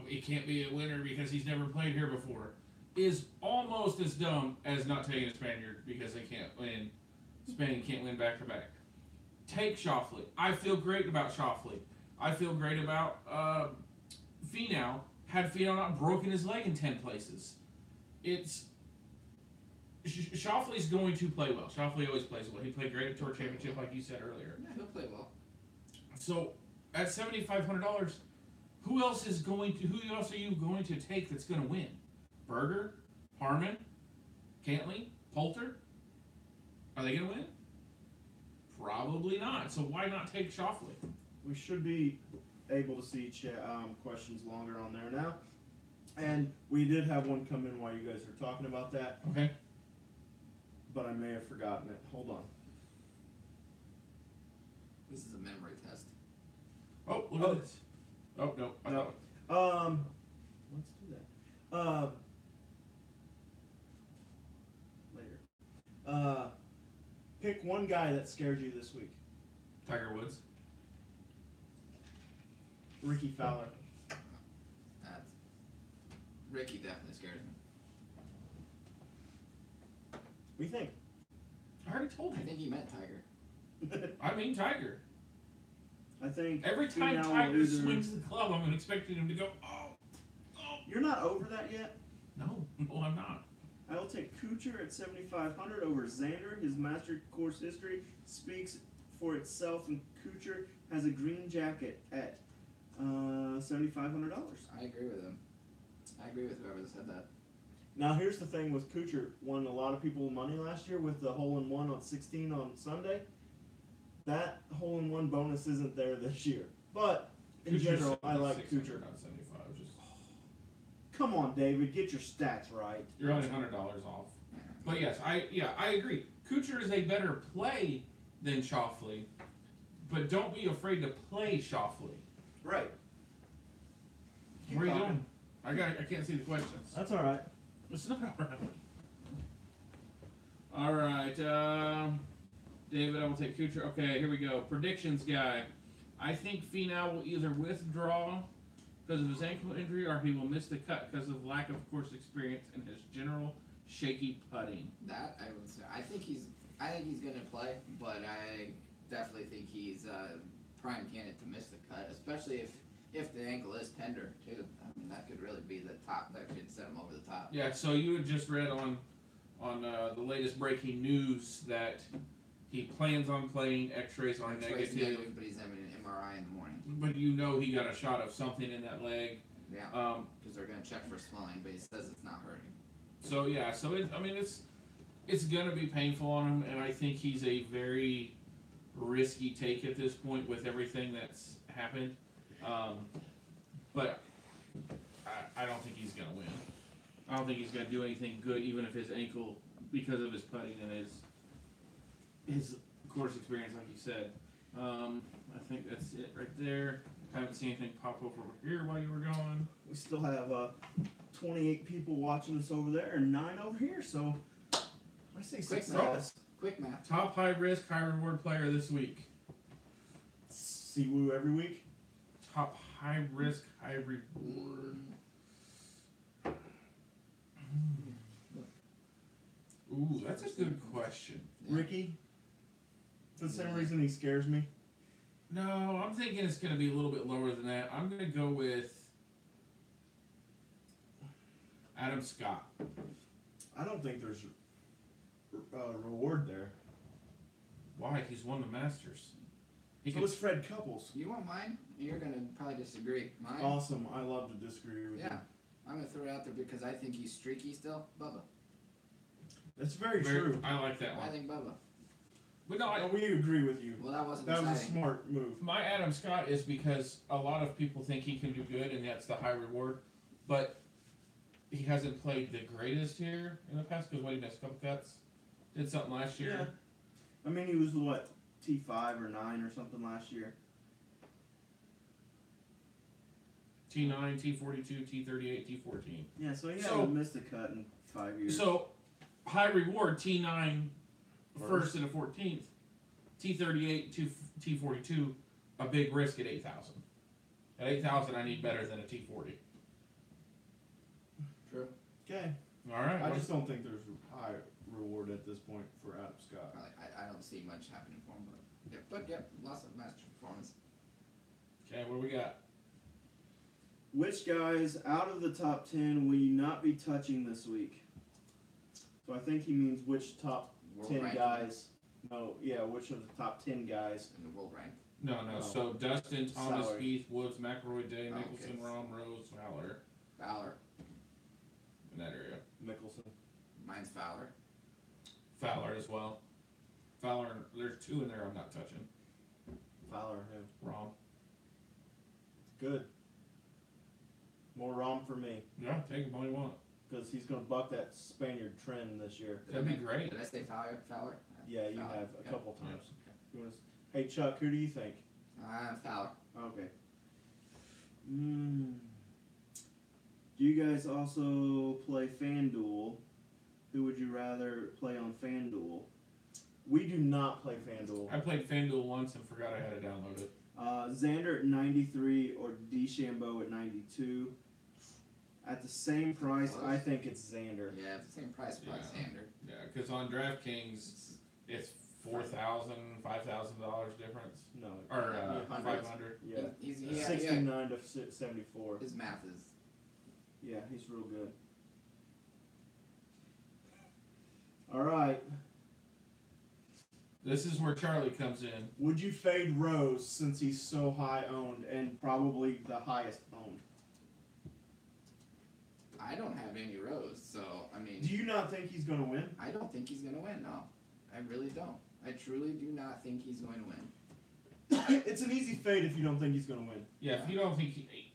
he can't be a winner because he's never played here before is almost as dumb as not taking a Spaniard because they can't win. Spain can't win back to back. Take Schauffele. I feel great about Schauffele. I feel great about Finau. Had Finau not broken his leg in 10 places, Schauffele's going to play well. Schauffele always plays well. He played great at Tour Championship, like you said earlier. Yeah, he'll play well. So at $7,500, who else are you going to take that's going to win? Berger, Harman, Cantlay, Poulter? Are they going to win? Probably not. So why not take Schauffele? We should be able to see questions longer on there now. And we did have one come in while you guys were talking about that, Okay. but I may have forgotten it. Hold on. This is a memory test. Oh, look at this. Oh, no. No. Let's do that. Later. Pick one guy that scared you this week. Tiger Woods. Ricky Fowler. Ricky definitely scares me. What do you think? I already told I you. think he meant Tiger. I mean Tiger. I think Every time Finau Tiger will either- swings the club, I'm expecting him to go, oh. You're not over that yet? No, I'm not. I will take Kuchar at 7,500 over Xander. His master course history speaks for itself, and Kuchar has a green jacket at $7,500. I agree with him. I agree with whoever said that. Now here's the thing with Kuchar, won a lot of people money last year with the hole-in-one on 16 on Sunday. That hole-in-one bonus isn't there this year. But in Kuchar's general, I like 600, Kuchar. not 75. Just, Come on, David, get your stats right. you're only $100 off. But yes, I agree. Kuchar is a better play than Schauffele, but don't be afraid to play Schauffele. Right. Keep What are you talking. doing? I can't see the questions. That's all right. It's not alright. Alright, David, I will take Kuchar. Okay, here we go. Predictions guy. I think Finau will either withdraw because of his ankle injury, or he will miss the cut because of lack of course experience and his general shaky putting. That I would say. I think he's gonna play, but I definitely think he's a prime candidate to miss the cut, especially if the ankle is tender too. I mean, that could really be the top. That could set him over the top. Yeah, so you had just read on the latest breaking news that he plans on playing. X-rays are X-rays negative, but he's having an MRI in the morning. but you know he got a shot of something in that leg. Yeah, because they're gonna check for swelling, but he says it's not hurting. So yeah, so it's gonna be painful on him, and I think he's a very risky take at this point with everything that's happened. But I don't think he's gonna win. I don't think he's gonna do anything good, even if his ankle, because of his putting and his course experience, like you said. I think that's it right there. Haven't seen anything pop up over here while you were gone. We still have 28 people watching us over there and 9 over here, so I say Quick success. Quick math. Top high risk, high reward player this week. Siwoo every week. Top high risk, high reward. Ooh, that's a good question. Yeah. Ricky. For some reason, he scares me. No, I'm thinking it's going to be a little bit lower than that. I'm going to go with Adam Scott. I don't think there's reward there. Why? He's won the Masters. He So could, is Fred Couples. You want mine? You're gonna probably disagree. Mine? Awesome. I love to disagree with Yeah. you. I'm gonna throw it out there because I think he's streaky still. Bubba. That's very true. I like that I one. think Bubba. But no, We agree with you. Well, that wasn't That was a exciting. smart move. my Adam Scott is because a lot of people think he can do good, and that's the high reward. But he hasn't played the greatest here in the past because he missed a couple cuts. Did something last year. Yeah. I mean, he was what, T5 or 9 or something last year. T9, T42, T38, T14. Yeah, so he So- hasn't missed a cut in 5 years. So, high reward T9 first and a 14th, T38, T42, a big risk at 8,000. At 8,000, I need better than a T40. True. Okay. All right. I just don't think there's high reward at this point for Adam Scott. I don't see much happening for him, but lots of match performance. Okay, what do we got? Which guys out of the top 10 will you not be touching this week? So I think he means which top World 10 ranking guys. No, yeah, which of the top 10 guys. in the world rank. No. Oh. So Dustin, Thomas, Salary. Heath, Woods, McElroy, Day, Oh, Nicholson, okay. Rahm, Rose, Fowler, Fowler. in that area. Mickelson. Mine's Fowler. Fowler as well. Fowler, there's 2 in there I'm not touching. Fowler, who? Rahm. Good. More Rom for me. Yeah, take him all you want. Because he's going to buck that Spaniard trend this year. That'd be great. Did I say Fowler? Fowler? Yeah, you Fowler. have a Okay. couple times. Okay. You wanna Hey, Chuck, who do you think? Fowler. Okay. Do you guys also play FanDuel? Who would you rather play on FanDuel? We do not play FanDuel. I played FanDuel once and forgot I had to download it. Xander at 93 or DeChambeau at 92. At the same price, I think it's Xander. Yeah, it's the same price, probably Yeah. Xander. Yeah, because on DraftKings, it's $4,000, $5,000 difference. No. Or Yeah, 500. Yeah. He's 69 to 74. His math is. Yeah, he's real good. All right. This is where Charlie comes in. Would you fade Rose since he's so high owned and probably the highest owned? I don't have any Rose, so I mean. Do you not think he's going to win? I don't think he's gonna win. No, I really don't. I truly do not think he's going to win. It's an easy fade if you don't think he's going to win. Yeah, if you don't think he...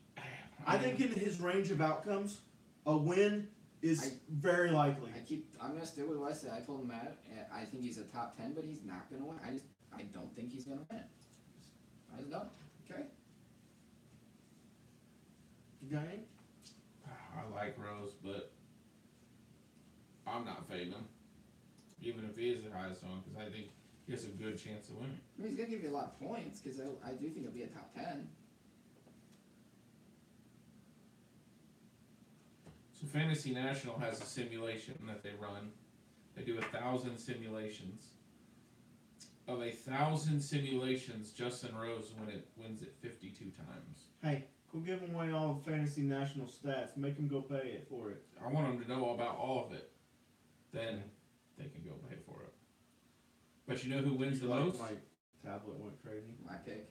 I think in his range of outcomes, a win is very likely. I'm gonna stick with what I said. I told Matt, I think he's a top 10, but he's not gonna win. I don't think he's gonna win. I just don't. Okay. You got any? I like Rose, but I'm not fading him. Even if he is the highest one, because I think he has a good chance of winning. I mean, he's gonna give you a lot of points because I do think he'll be a top 10. So Fantasy National has a simulation that they run. They do 1,000 simulations. Of 1,000 simulations, Justin Rose wins it 52 times. Hey, quit giving away all the Fantasy National stats. Make him go pay it for it. I want them to know about all of it. Then they can go pay for it. But you know who wins the most? My tablet went crazy. My pick.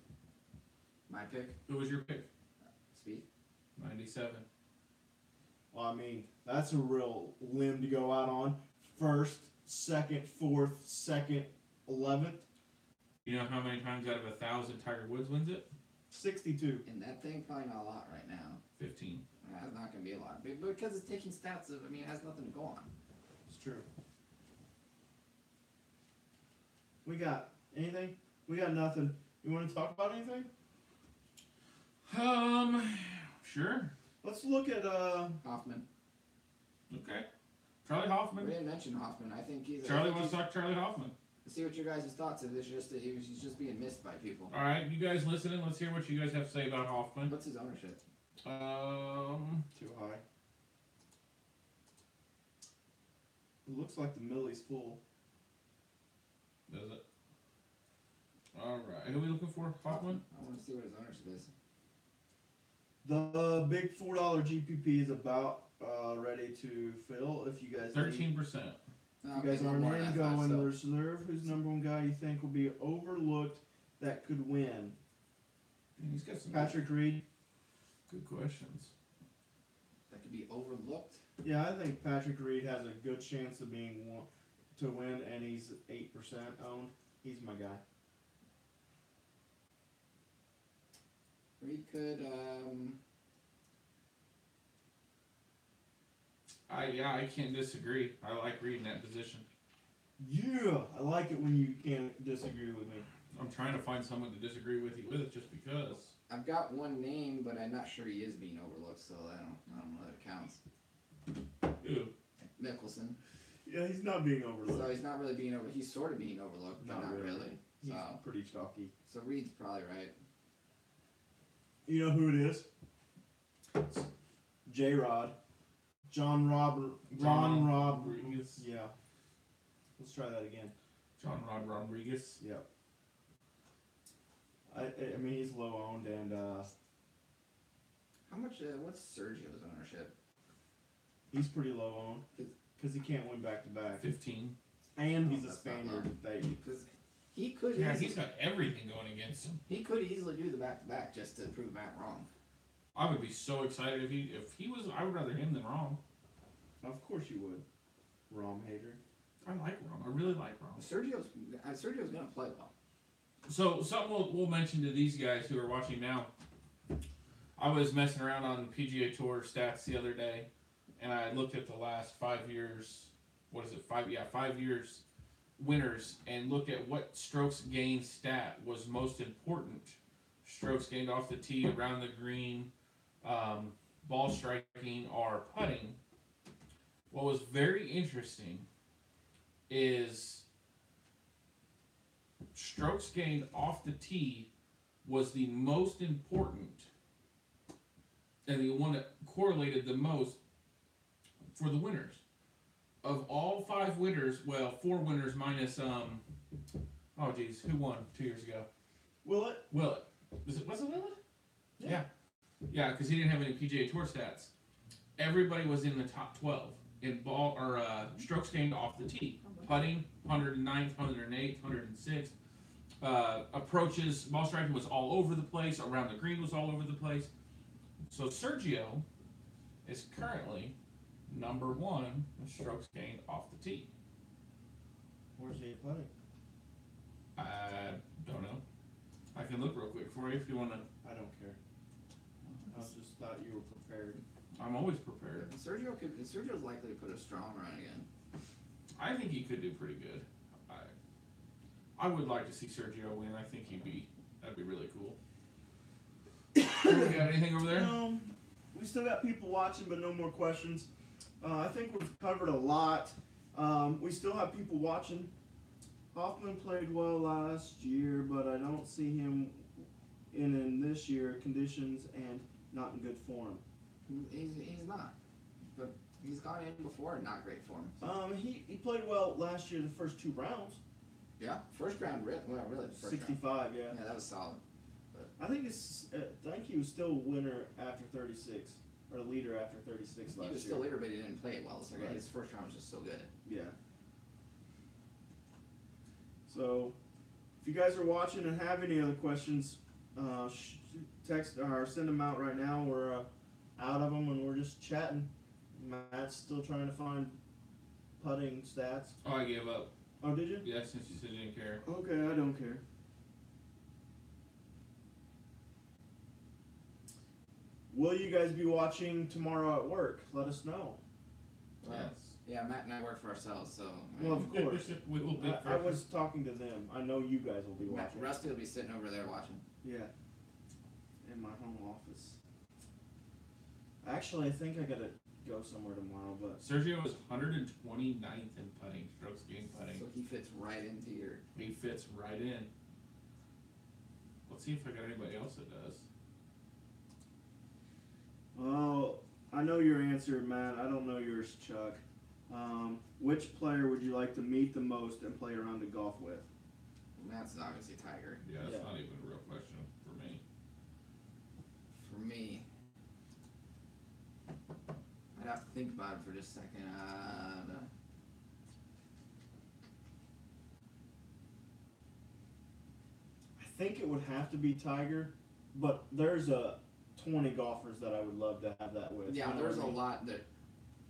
My pick. Who was your pick? Speed. 97. Well, I mean, that's a real limb to go out on. First, second, fourth, second, 11th. You know how many times out of 1,000 Tiger Woods wins it? 62. And that thing probably not a lot right now. 15. It's not going to be a lot. Because it's taking stats of, I mean, it has nothing to go on. It's true. We got anything? We got nothing. You want to talk about anything? Sure. Let's look at Hoffman. Okay. Charlie Hoffman. We didn't mention Hoffman. I think he's. Charlie wants to talk Charlie Hoffman. See what your guys' thoughts of this. He's just being missed by people. All right, you guys listening? Let's hear what you guys have to say about Hoffman. What's his ownership? too high. It looks like the millie's full. Does it? All right. Who are we looking for? Hoffman. I want to see what his ownership is. The big $4 GPP is about ready to fill. If you guys 13%. If you guys aren't in, go and reserve. Who's the number one guy you think will be overlooked that could win? He's got some Patrick Reed. good questions. That could be overlooked. Yeah, I think Patrick Reed has a good chance of being one to win, and he's 8% owned. He's my guy. Reed could. I can't disagree. I like Reed in that position. Yeah, I like it when you can't disagree with me. I'm trying to find someone to disagree with you with just because. I've got one name, but I'm not sure he is being overlooked, so I don't know that it counts. Ew. Mickelson. Yeah, he's not being So overlooked. he's not really being over. He's sort of being overlooked, but not really. He's So pretty chalky. Reed's probably right. You know who it is? J-Rod. Ron Rodriguez. Yeah. Let's try that again. John Rod Rodriguez. Yep. I mean, he's low owned, and How much? What's Sergio's ownership? he's pretty low owned because he can't win back to back. 15. And he's a That's not Spaniard. Because he could. Yeah, easily, he's got everything going against him. he could easily do the back to back just to prove Matt wrong. I would be so excited if he was. I would rather him than Rom. Of course you would. Rom hater. I like Rom. I really like Rom. Sergio's gonna play well. So something we'll mention to these guys who are watching now. I was messing around on PGA Tour stats the other day, and I looked at the last 5 years. What is it? 5 years winners, and looked at what strokes gained stat was most important. Strokes gained off the tee, around the green, ball striking, or putting. What was very interesting is strokes gained off the tee was the most important and the one that correlated the most for the winners. Of all 5 winners, well, 4 winners minus, oh geez, who won 2 years ago? Willett? Willett. Was it Willett? Yeah. Yeah, because he didn't have any PGA Tour stats. Everybody was in the top 12 in ball or strokes gained off the tee. Putting, 109th, 108th, 106th. Approaches, ball striking was all over the place. Around the green was all over the place. So Sergio is currently number 1 in strokes gained off the tee. Where's he putting? I don't know. I can look real quick for you if you want to. I don't care. I just thought you were prepared. I'm always prepared. Sergio's likely to put a strong run again. I think he could do pretty good. I would like to see Sergio win. I think that'd be really cool. You got anything over there? We still got people watching, but no more questions. I think we've covered a lot. We still have people watching. Hoffman played well last year, but I don't see him in this year conditions and not in good form. He's not. But he's gone in before and not great form. He played well last year, the first 2 rounds. Yeah, first round, really, well, really the first 65, round. yeah. Yeah, that was solid. I think he was still a winner after 36, or a leader after 36 last year. He was still leader, but he didn't play it well. So Right. his first round was just so good. Yeah. So, if you guys are watching and have any other questions, text or send them out right now. We're out of them and we're just chatting. Matt's still trying to find putting stats. Oh, I gave up. Oh, did you? Yeah, since you said you didn't care. Okay, I don't care. Will you guys be watching tomorrow at work? Let us know. Well, Yes. Yeah, Matt and I work for ourselves, so. Well, of course. We will be. I was talking to them. I know you guys will be watching. Rusty will be sitting over there watching. Yeah. In my home office. Actually, I think I gotta go somewhere tomorrow, but Sergio is 129th in putting, strokes gained putting. So he fits right into your. He fits right in. Let's see if I got anybody else that does. oh, I know your answer, Matt. I don't know yours, Chuck. Which player would you like to meet the most and play around the golf with? Matt's obviously Tiger. Yeah, that's Yeah. not even a real question for me. For me, I'd have to think about it for just a second. I think it would have to be Tiger, but there's 20 golfers that I would love to have that with. Yeah, You know there's what a I mean? lot that.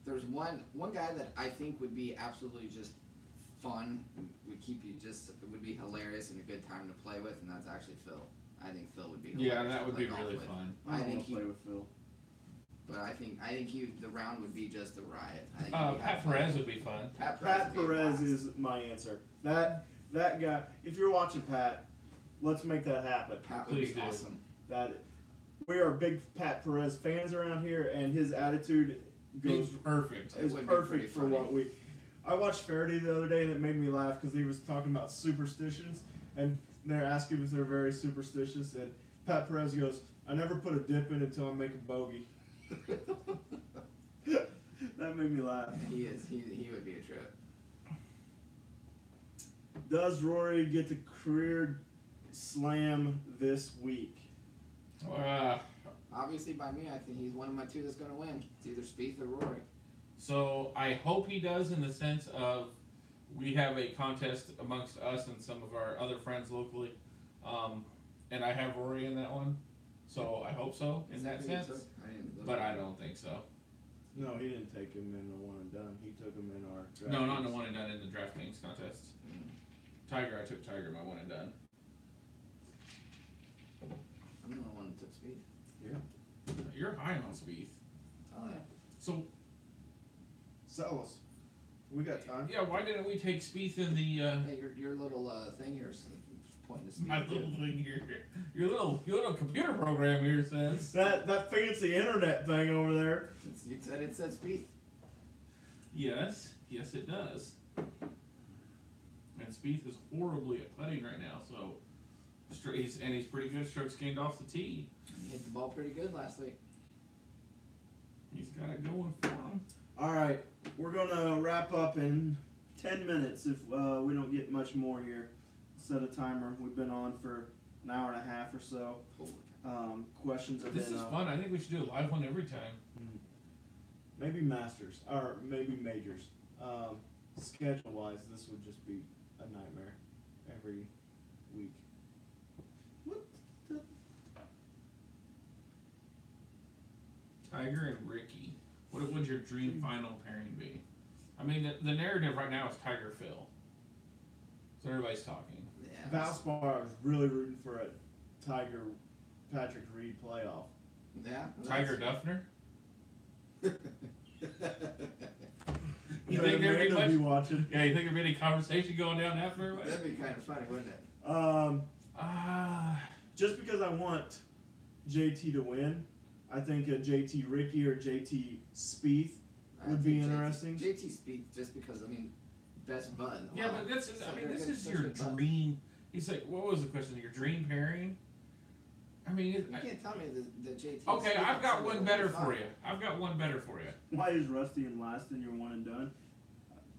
There's one guy that I think would be absolutely just fun. Would keep you just. It would be hilarious and a good time to play with, and that's actually Phil. I think Phil would be. Yeah, hilarious that to would play be golf really with. fun. I I don't think want to he- play with Phil. But I think the round would be just a riot. I think we'd Pat have fun. Perez would be fun. Pat Pat would be a Perez blast. is my answer. That guy. If you're watching Pat, let's make that happen. Pat would Please be do. awesome. That we are big Pat Perez fans around here, and his attitude He's goes perfect. It is would be pretty perfect for funny. what we. I watched Faraday the other day, and it made me laugh because he was talking about superstitions, and they're asking if they're very superstitious, and Pat Perez goes, "I never put a dip in until I make a bogey." That made me laugh. He is. He would be a trip. Does Rory get the career slam this week? Obviously, by me, I think he's one of my two that's going to win. It's either Spieth or Rory. So I hope he does, in the sense of we have a contest amongst us and some of our other friends locally, and I have Rory in that one. So I hope so in Is that who he sense, took? I didn't look but at I it. don't think so. No, he didn't take him in the one and done. He took him in our. No, not in the one and done in the DraftKings contest. Mm. Tiger, I took Tiger my one and done. I'm the only one that took Spieth. You're high on Spieth. Oh yeah. So Sell us. We got time. yeah, why didn't we take Spieth in the? Hey, your little thing here is pointing to My Spieth. little thing here, your little computer program here says. That fancy internet thing over there. You said it said Spieth. Yes, it does. And Spieth is horribly at putting right now, so he's pretty good strokes gained off the tee. He hit the ball pretty good last week. He's got it going for him. All right, we're gonna wrap up in 10 minutes if we don't get much more here. Set a timer. We've been on for an hour and a half or so. Holy Questions have This been is fun. I think we should do a live one every time. maybe masters or maybe majors. Schedule wise, this would just be a nightmare every week. What the? Tiger and Ricky. What would your dream final pairing be? I mean, the narrative right now is Tiger Phil. So everybody's talking. Yeah. Valspar was really rooting for a Tiger Patrick Reed playoff. Yeah. Tiger Duffner. You Yeah, think there'd be Amanda much? watching? Yeah, you think there'd be any conversation going down after? That'd be kind of funny, wouldn't it? Just because I want JT to win, I think a JT Ricky or JT Spieth would be interesting. JT Spieth, just because best bud. Yeah, Wow. but this is So I mean they're this getting is such your a bud. dream. He's like, what was the question? Your dream pairing? I mean, You can't tell me that JT. okay, I've got one better for you. I've got one better for you. Why is Rusty and last and you're one and done?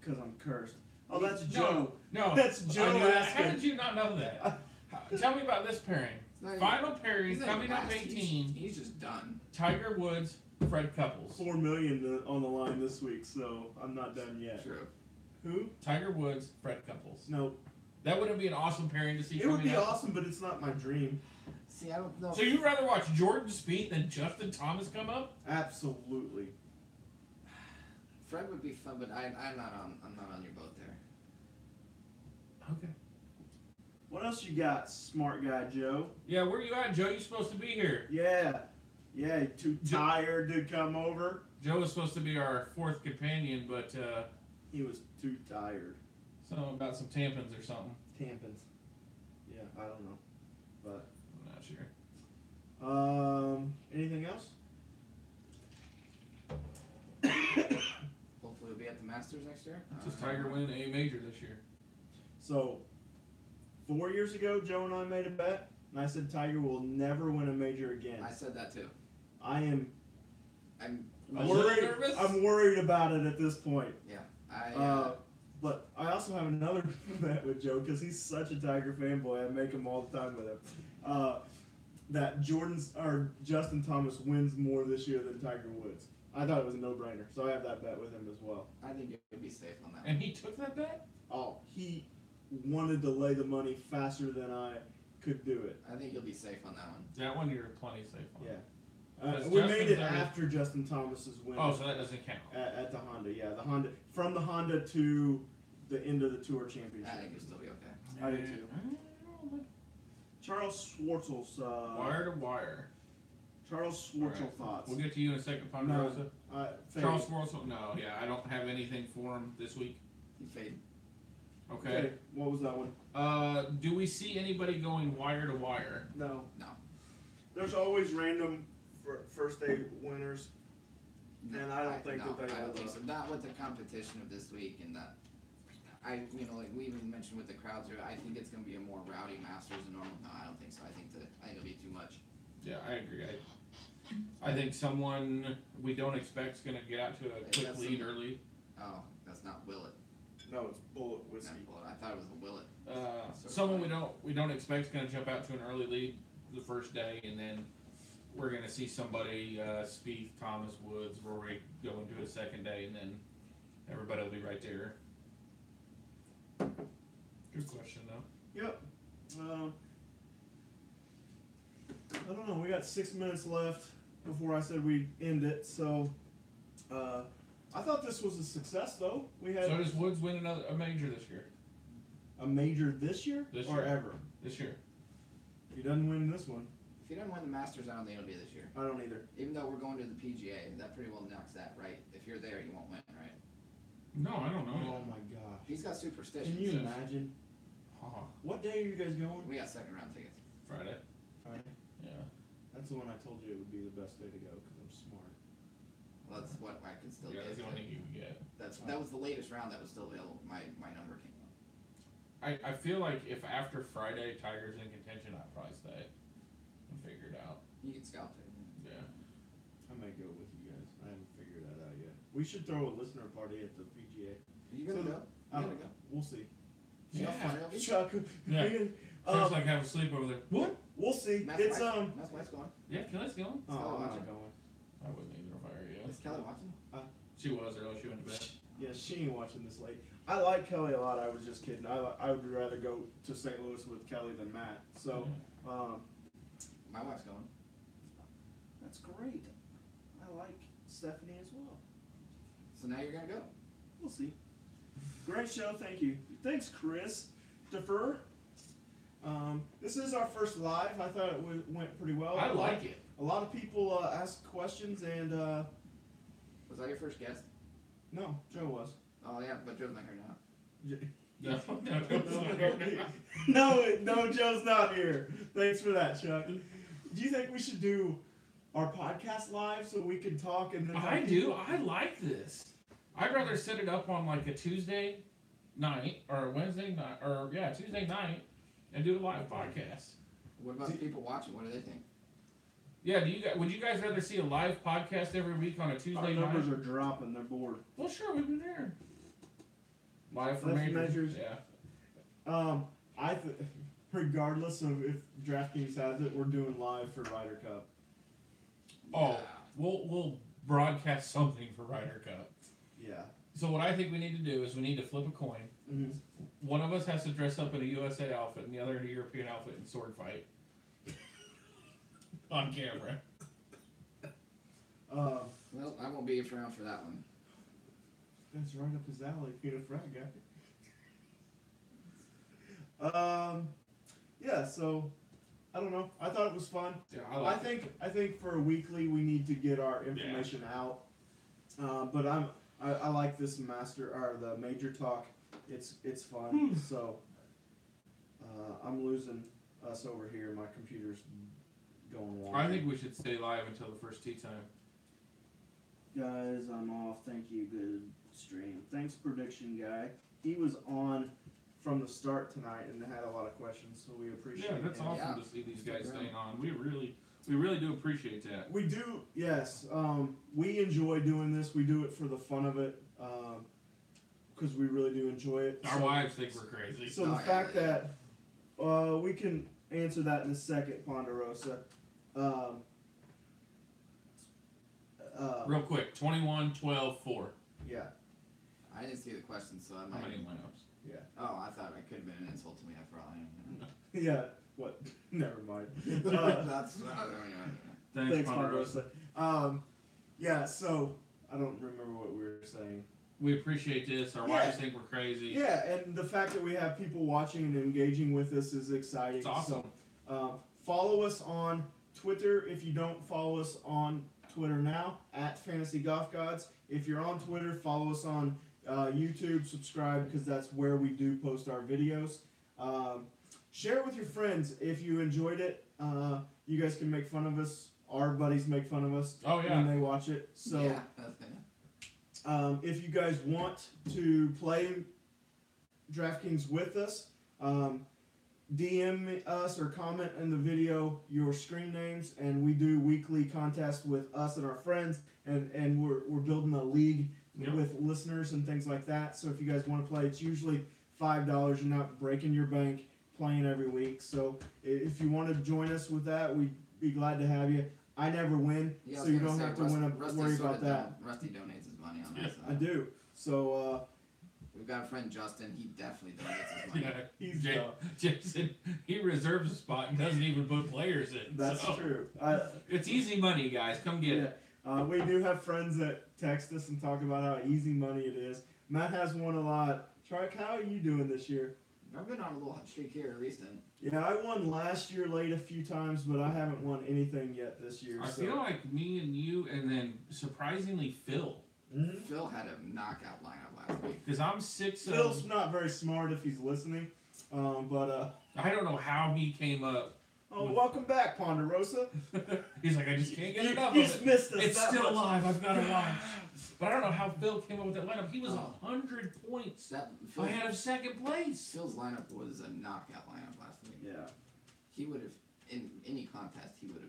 Because I'm cursed. Oh, that's Joe. No, That's Joe I knew that. asking. How did you not know that? Tell me about this pairing. Final pairing coming up 18. He's just done. Tiger Woods, Fred Couples. $4 million on the line this week, so I'm not done yet. True. Who? Tiger Woods, Fred Couples. No. That wouldn't be an awesome pairing to see. It would coming be up. awesome, but it's not my dream. See, I don't know. So you'd rather watch Jordan Spieth than Justin Thomas come up? Absolutely. Fred would be fun, but I'm not on your boat there. Okay. What else you got, smart guy Joe? Yeah, where you at, Joe? You supposed to be here. Yeah. Yeah, too tired to come over. Joe was supposed to be our fourth companion, but He was too tired. something about some tampons or something. Tampons. Yeah, I don't know. But I'm not sure. anything else? Hopefully, we'll be at the Masters next year. Does Tiger win a major this year? So 4 years ago Joe and I made a bet and I said Tiger will never win a major again. I said that too. I'm I'm worried. nervous? I'm worried about it at this point. yeah. I But I also have another bet with Joe because he's such a Tiger fanboy. I make him all the time with him. That Justin Thomas wins more this year than Tiger Woods. I thought it was a no-brainer, so I have that bet with him as well. I think you'll be safe on that. And he took that bet? Oh, he wanted to lay the money faster than I could do it. I think you'll be safe on that one. That one you're plenty safe on. Yeah. Because We made Justin's it already- after Justin Thomas's win. Oh, so that doesn't count. At the Honda, yeah, the Honda from the Honda to the end of the Tour I Championship. think you'll still be okay. I do too. Charles Schwartzel's Wire to wire. Charles Schwartzel thoughts. We'll get to you in a second, No, Ponderosa. fade. Charles Schwartzel? No, yeah, I don't have anything for him this week. You fade. Okay. What was that one? Do we see anybody going wire to wire? No. No. There's always random first day winners, and I don't think no, that they I don't will, think so. Not with the competition of this week and that. Like we even mentioned with the crowds here, I think it's going to be a more rowdy Masters than normal. No, I don't think so. I think it'll be too much. Yeah, I agree. I think someone we don't expect is going to get out to a quick that's lead early. Oh, that's not Willet. No, it's Bullet Whiskey. Not Bullet. I thought it was a Willet. Someone we don't expect is going to jump out to an early lead the first day, and then we're going to see somebody Spieth, Thomas, Woods, Rory go into a second day, and then everybody will be right there. Good question though. Yep. I don't know. We got 6 minutes left before I said we'd end it. So, I thought this was a success, though. We had So does Woods win a major this year? a major this year This or year. ever. This year. If he doesn't win this one, If he doesn't win the Masters, I don't think it'll be this year. I don't either. Even though we're going to the PGA, that pretty well knocks that, right? If you're there, you won't win, right? No, I don't know. Oh my gosh! He's got superstitions. Can you Yes. imagine? Oh, What day are you guys going? We got second round tickets. Friday. Friday. Yeah. That's the one I told you it would be the best day to go because I'm smart. Well, that's what I can still Yeah, get. that's the only thing you can get. That was the latest round that was still available. My number came up. I feel like if after Friday Tiger's in contention, I'd probably stay and figure it out. You can scalp it. Yeah. I may go with you guys. I haven't figured that out yet. We should throw a listener party at the PGA. Are you gonna So, go? You gonna go? We'll see. You know, fun, it'll be- Chuck. Yeah. Um, Sounds like having a sleep over there. What? We'll see. Matt's It's wife- Matt's wife's going. Yeah, Kelly's going. Oh, I'm Kelly not watching? going. I wouldn't either if I were you. Is Kelly watching? She was earlier. She went to bed. Yeah, she ain't watching this late. I like Kelly a lot. I was just kidding. I would rather go to St. Louis with Kelly than Matt. So, My wife's going. that's great. I like Stephanie as well. So now you're gonna go. We'll see. Great show. Thank you. Thanks, Chris. Defer. This is our first live. I thought it went pretty well. I like it. A lot of people asked questions, and Was that your first guest? no, Joe was. Oh yeah, but Joe's not here now. No. No, Joe's not here. Thanks for that, Chuck. Do you think we should do our podcast live so we can talk and then have I do. people- I like this. I'd rather set it up on like a Tuesday night or a Wednesday night or Tuesday night and do a live podcast. What about the people watching? What do they think? Yeah, would you guys rather see a live podcast every week on a Our Tuesday numbers night? are dropping. They're bored. Well, sure, we've been there. Live for Live for majors. majors. Yeah. Regardless of if DraftKings has it, we're doing live for Ryder Cup. Oh, Yeah. we'll broadcast something for Ryder Cup. Yeah. So what I think we need to do is we need to flip a coin. Mm-hmm. One of us has to dress up in a USA outfit, and the other in a European outfit and sword fight on camera. Well, I won't be around for that one. That's right up his alley, being a frat guy. Yeah. So I don't know. I thought it was fun. Yeah, I think for a weekly we need to get our information out. But I like this the major talk. It's fun. So I'm losing us over here. My computer's going wonky. I think we should stay live until the first tee time. Guys, I'm off. Thank you. Good stream. Thanks, prediction guy. He was on from the start tonight and had a lot of questions, so we appreciate it. Yeah, that's him. awesome to see these guys staying on. We really do appreciate that. We do, yes. We enjoy doing this. We do it for the fun of it, because we really do enjoy it. Our wives think we're crazy. So the fact that we can answer that in a second, Ponderosa. Real quick, 21, 12, 4. Yeah. I didn't see the question, so I How might. many in my notes? Yeah. Oh, I thought it could have been an insult to me after all. Yeah. What? Never mind. That's. Thanks, Ponderosa. Yeah. So I don't remember what we were saying. We appreciate this. Our wives think we're crazy. Yeah, and the fact that we have people watching and engaging with us is exciting. It's awesome. So, follow us on Twitter. If you don't follow us on Twitter now, at Fantasy Golf Gods. If you're on Twitter, follow us on YouTube. Subscribe, because that's where we do post our videos. Share it with your friends if you enjoyed it. You guys can make fun of us. Our buddies make fun of us when they watch it. So. Yeah. If you guys want to play DraftKings with us, DM us or comment in the video your screen names, and we do weekly contests with us and our friends, and we're building a league with listeners and things like that. So if you guys want to play, it's usually $5. You're not breaking your bank playing every week. So if you want to join us with that, we'd be glad to have you. I never win, so you don't have to worry about that. Rusty donates his money on that. So. I do. So we've got a friend Justin. He definitely donates his money. Yeah, he's Jason, he reserves a spot and doesn't even put players in. That's so. true. It's easy money, guys. Come get it. We do have friends that text us and talk about how easy money it is. Matt has won a lot. Trike, how are you doing this year? I've been on a little hot streak here recent. Yeah, I won last year late a few times, but I haven't won anything yet this year. I feel like me and you, and then surprisingly Phil. Mm-hmm. Phil had a knockout lineup last week. Because I'm 6. Phil's not very smart if he's listening, but I don't know how he came up. Oh, welcome back, Ponderosa. He's like, I just can't get enough He's of it. missed us. It's still alive. I've got to watch. But I don't know how Phil came up with that lineup. He was 100 points ahead of second place. Phil's lineup was a knockout lineup last week. Yeah. He would have, in any contest, he would have.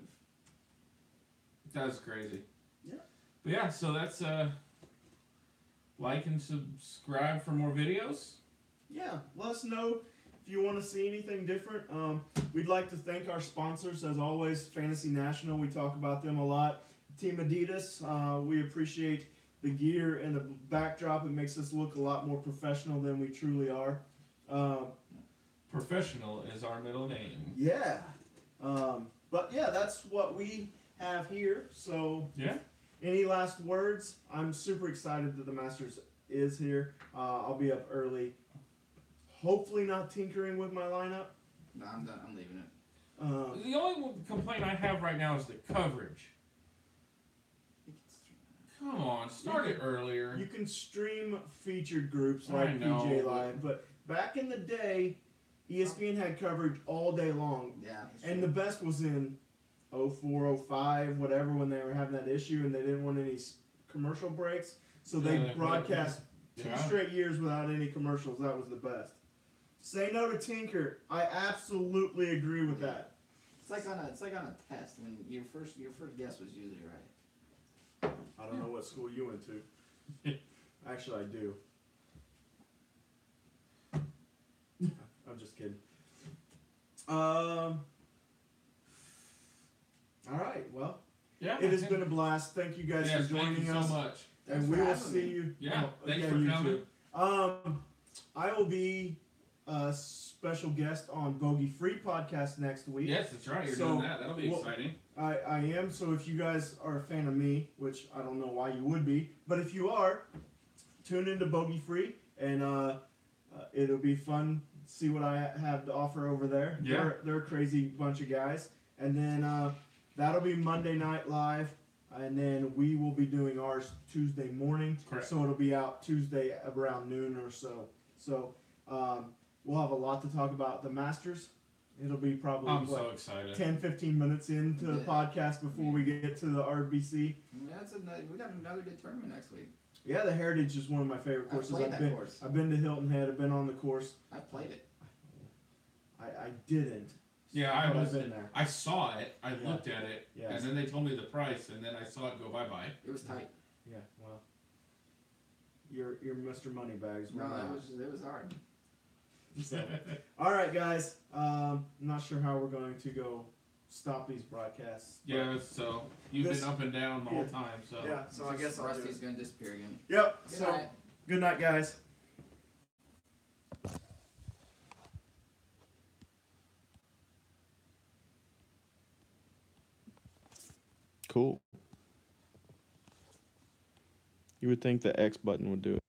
That's crazy. Yeah. But yeah, so that's like and subscribe for more videos. Yeah, let us know if you want to see anything different. We'd like to thank our sponsors, as always, Fantasy National. We talk about them a lot. Team Adidas, we appreciate the gear and the backdrop. It makes us look a lot more professional than we truly are. Professional is our middle name. Yeah. But yeah, that's what we have here. So yeah. Any last words? I'm super excited that the Masters is here. I'll be up early. Hopefully not tinkering with my lineup. No, I'm done. I'm leaving it. The only complaint I have right now is the coverage. Come on, start it earlier. You can stream featured groups like PJ Live, but back in the day, ESPN had coverage all day long. Yeah. And the best was in 04, 05, whatever, when they were having that issue and they didn't want any commercial breaks. So they broadcast 2 straight years without any commercials. That was the best. Say no to Tinker. I absolutely agree with that. It's like on a test when your first guess was usually right. I don't know what school you went to. Actually, I do. I'm just kidding. All right. Well, Yeah. it has been a blast. Thank you guys Yes, for joining thank you us, so much. and Thanks we for will having see me. you. Yeah, thanks yeah, for you coming. too. I will be a special guest on Bogey Free podcast next week. Yes, that's right. You're So, doing that. That'll be well, exciting. I am, so if you guys are a fan of me, which I don't know why you would be, but if you are, tune into Bogey Free, and it'll be fun to see what I have to offer over there. Yeah. They're a crazy bunch of guys. And then that'll be Monday Night Live, and then we will be doing ours Tuesday morning. Correct. So it'll be out Tuesday around noon or so. So we'll have a lot to talk about the Masters. It'll be probably I'm so excited. 10-15 minutes into the Yeah. podcast before we get to the RBC. Yeah, we got another good tournament next week. Yeah, the Heritage is one of my favorite courses. played that course. I've been to Hilton Head. I've been on the course. I played it. I didn't. Yeah, I but was. I've been there. I saw it. I Yeah. looked at it, Yeah. and then they told me the price, and then I saw it go bye. It was tight. Yeah. Well, you're Mr. Moneybags. No, we're not. it was hard. So, all right, guys. I'm not sure how we're going to go stop these broadcasts. but- Yeah. So you've This- been up and down the yeah. whole time. So Yeah. So I guess Rusty's gonna disappear again. Yep. Good So night. good night, guys. Cool. You would think the X button would do it.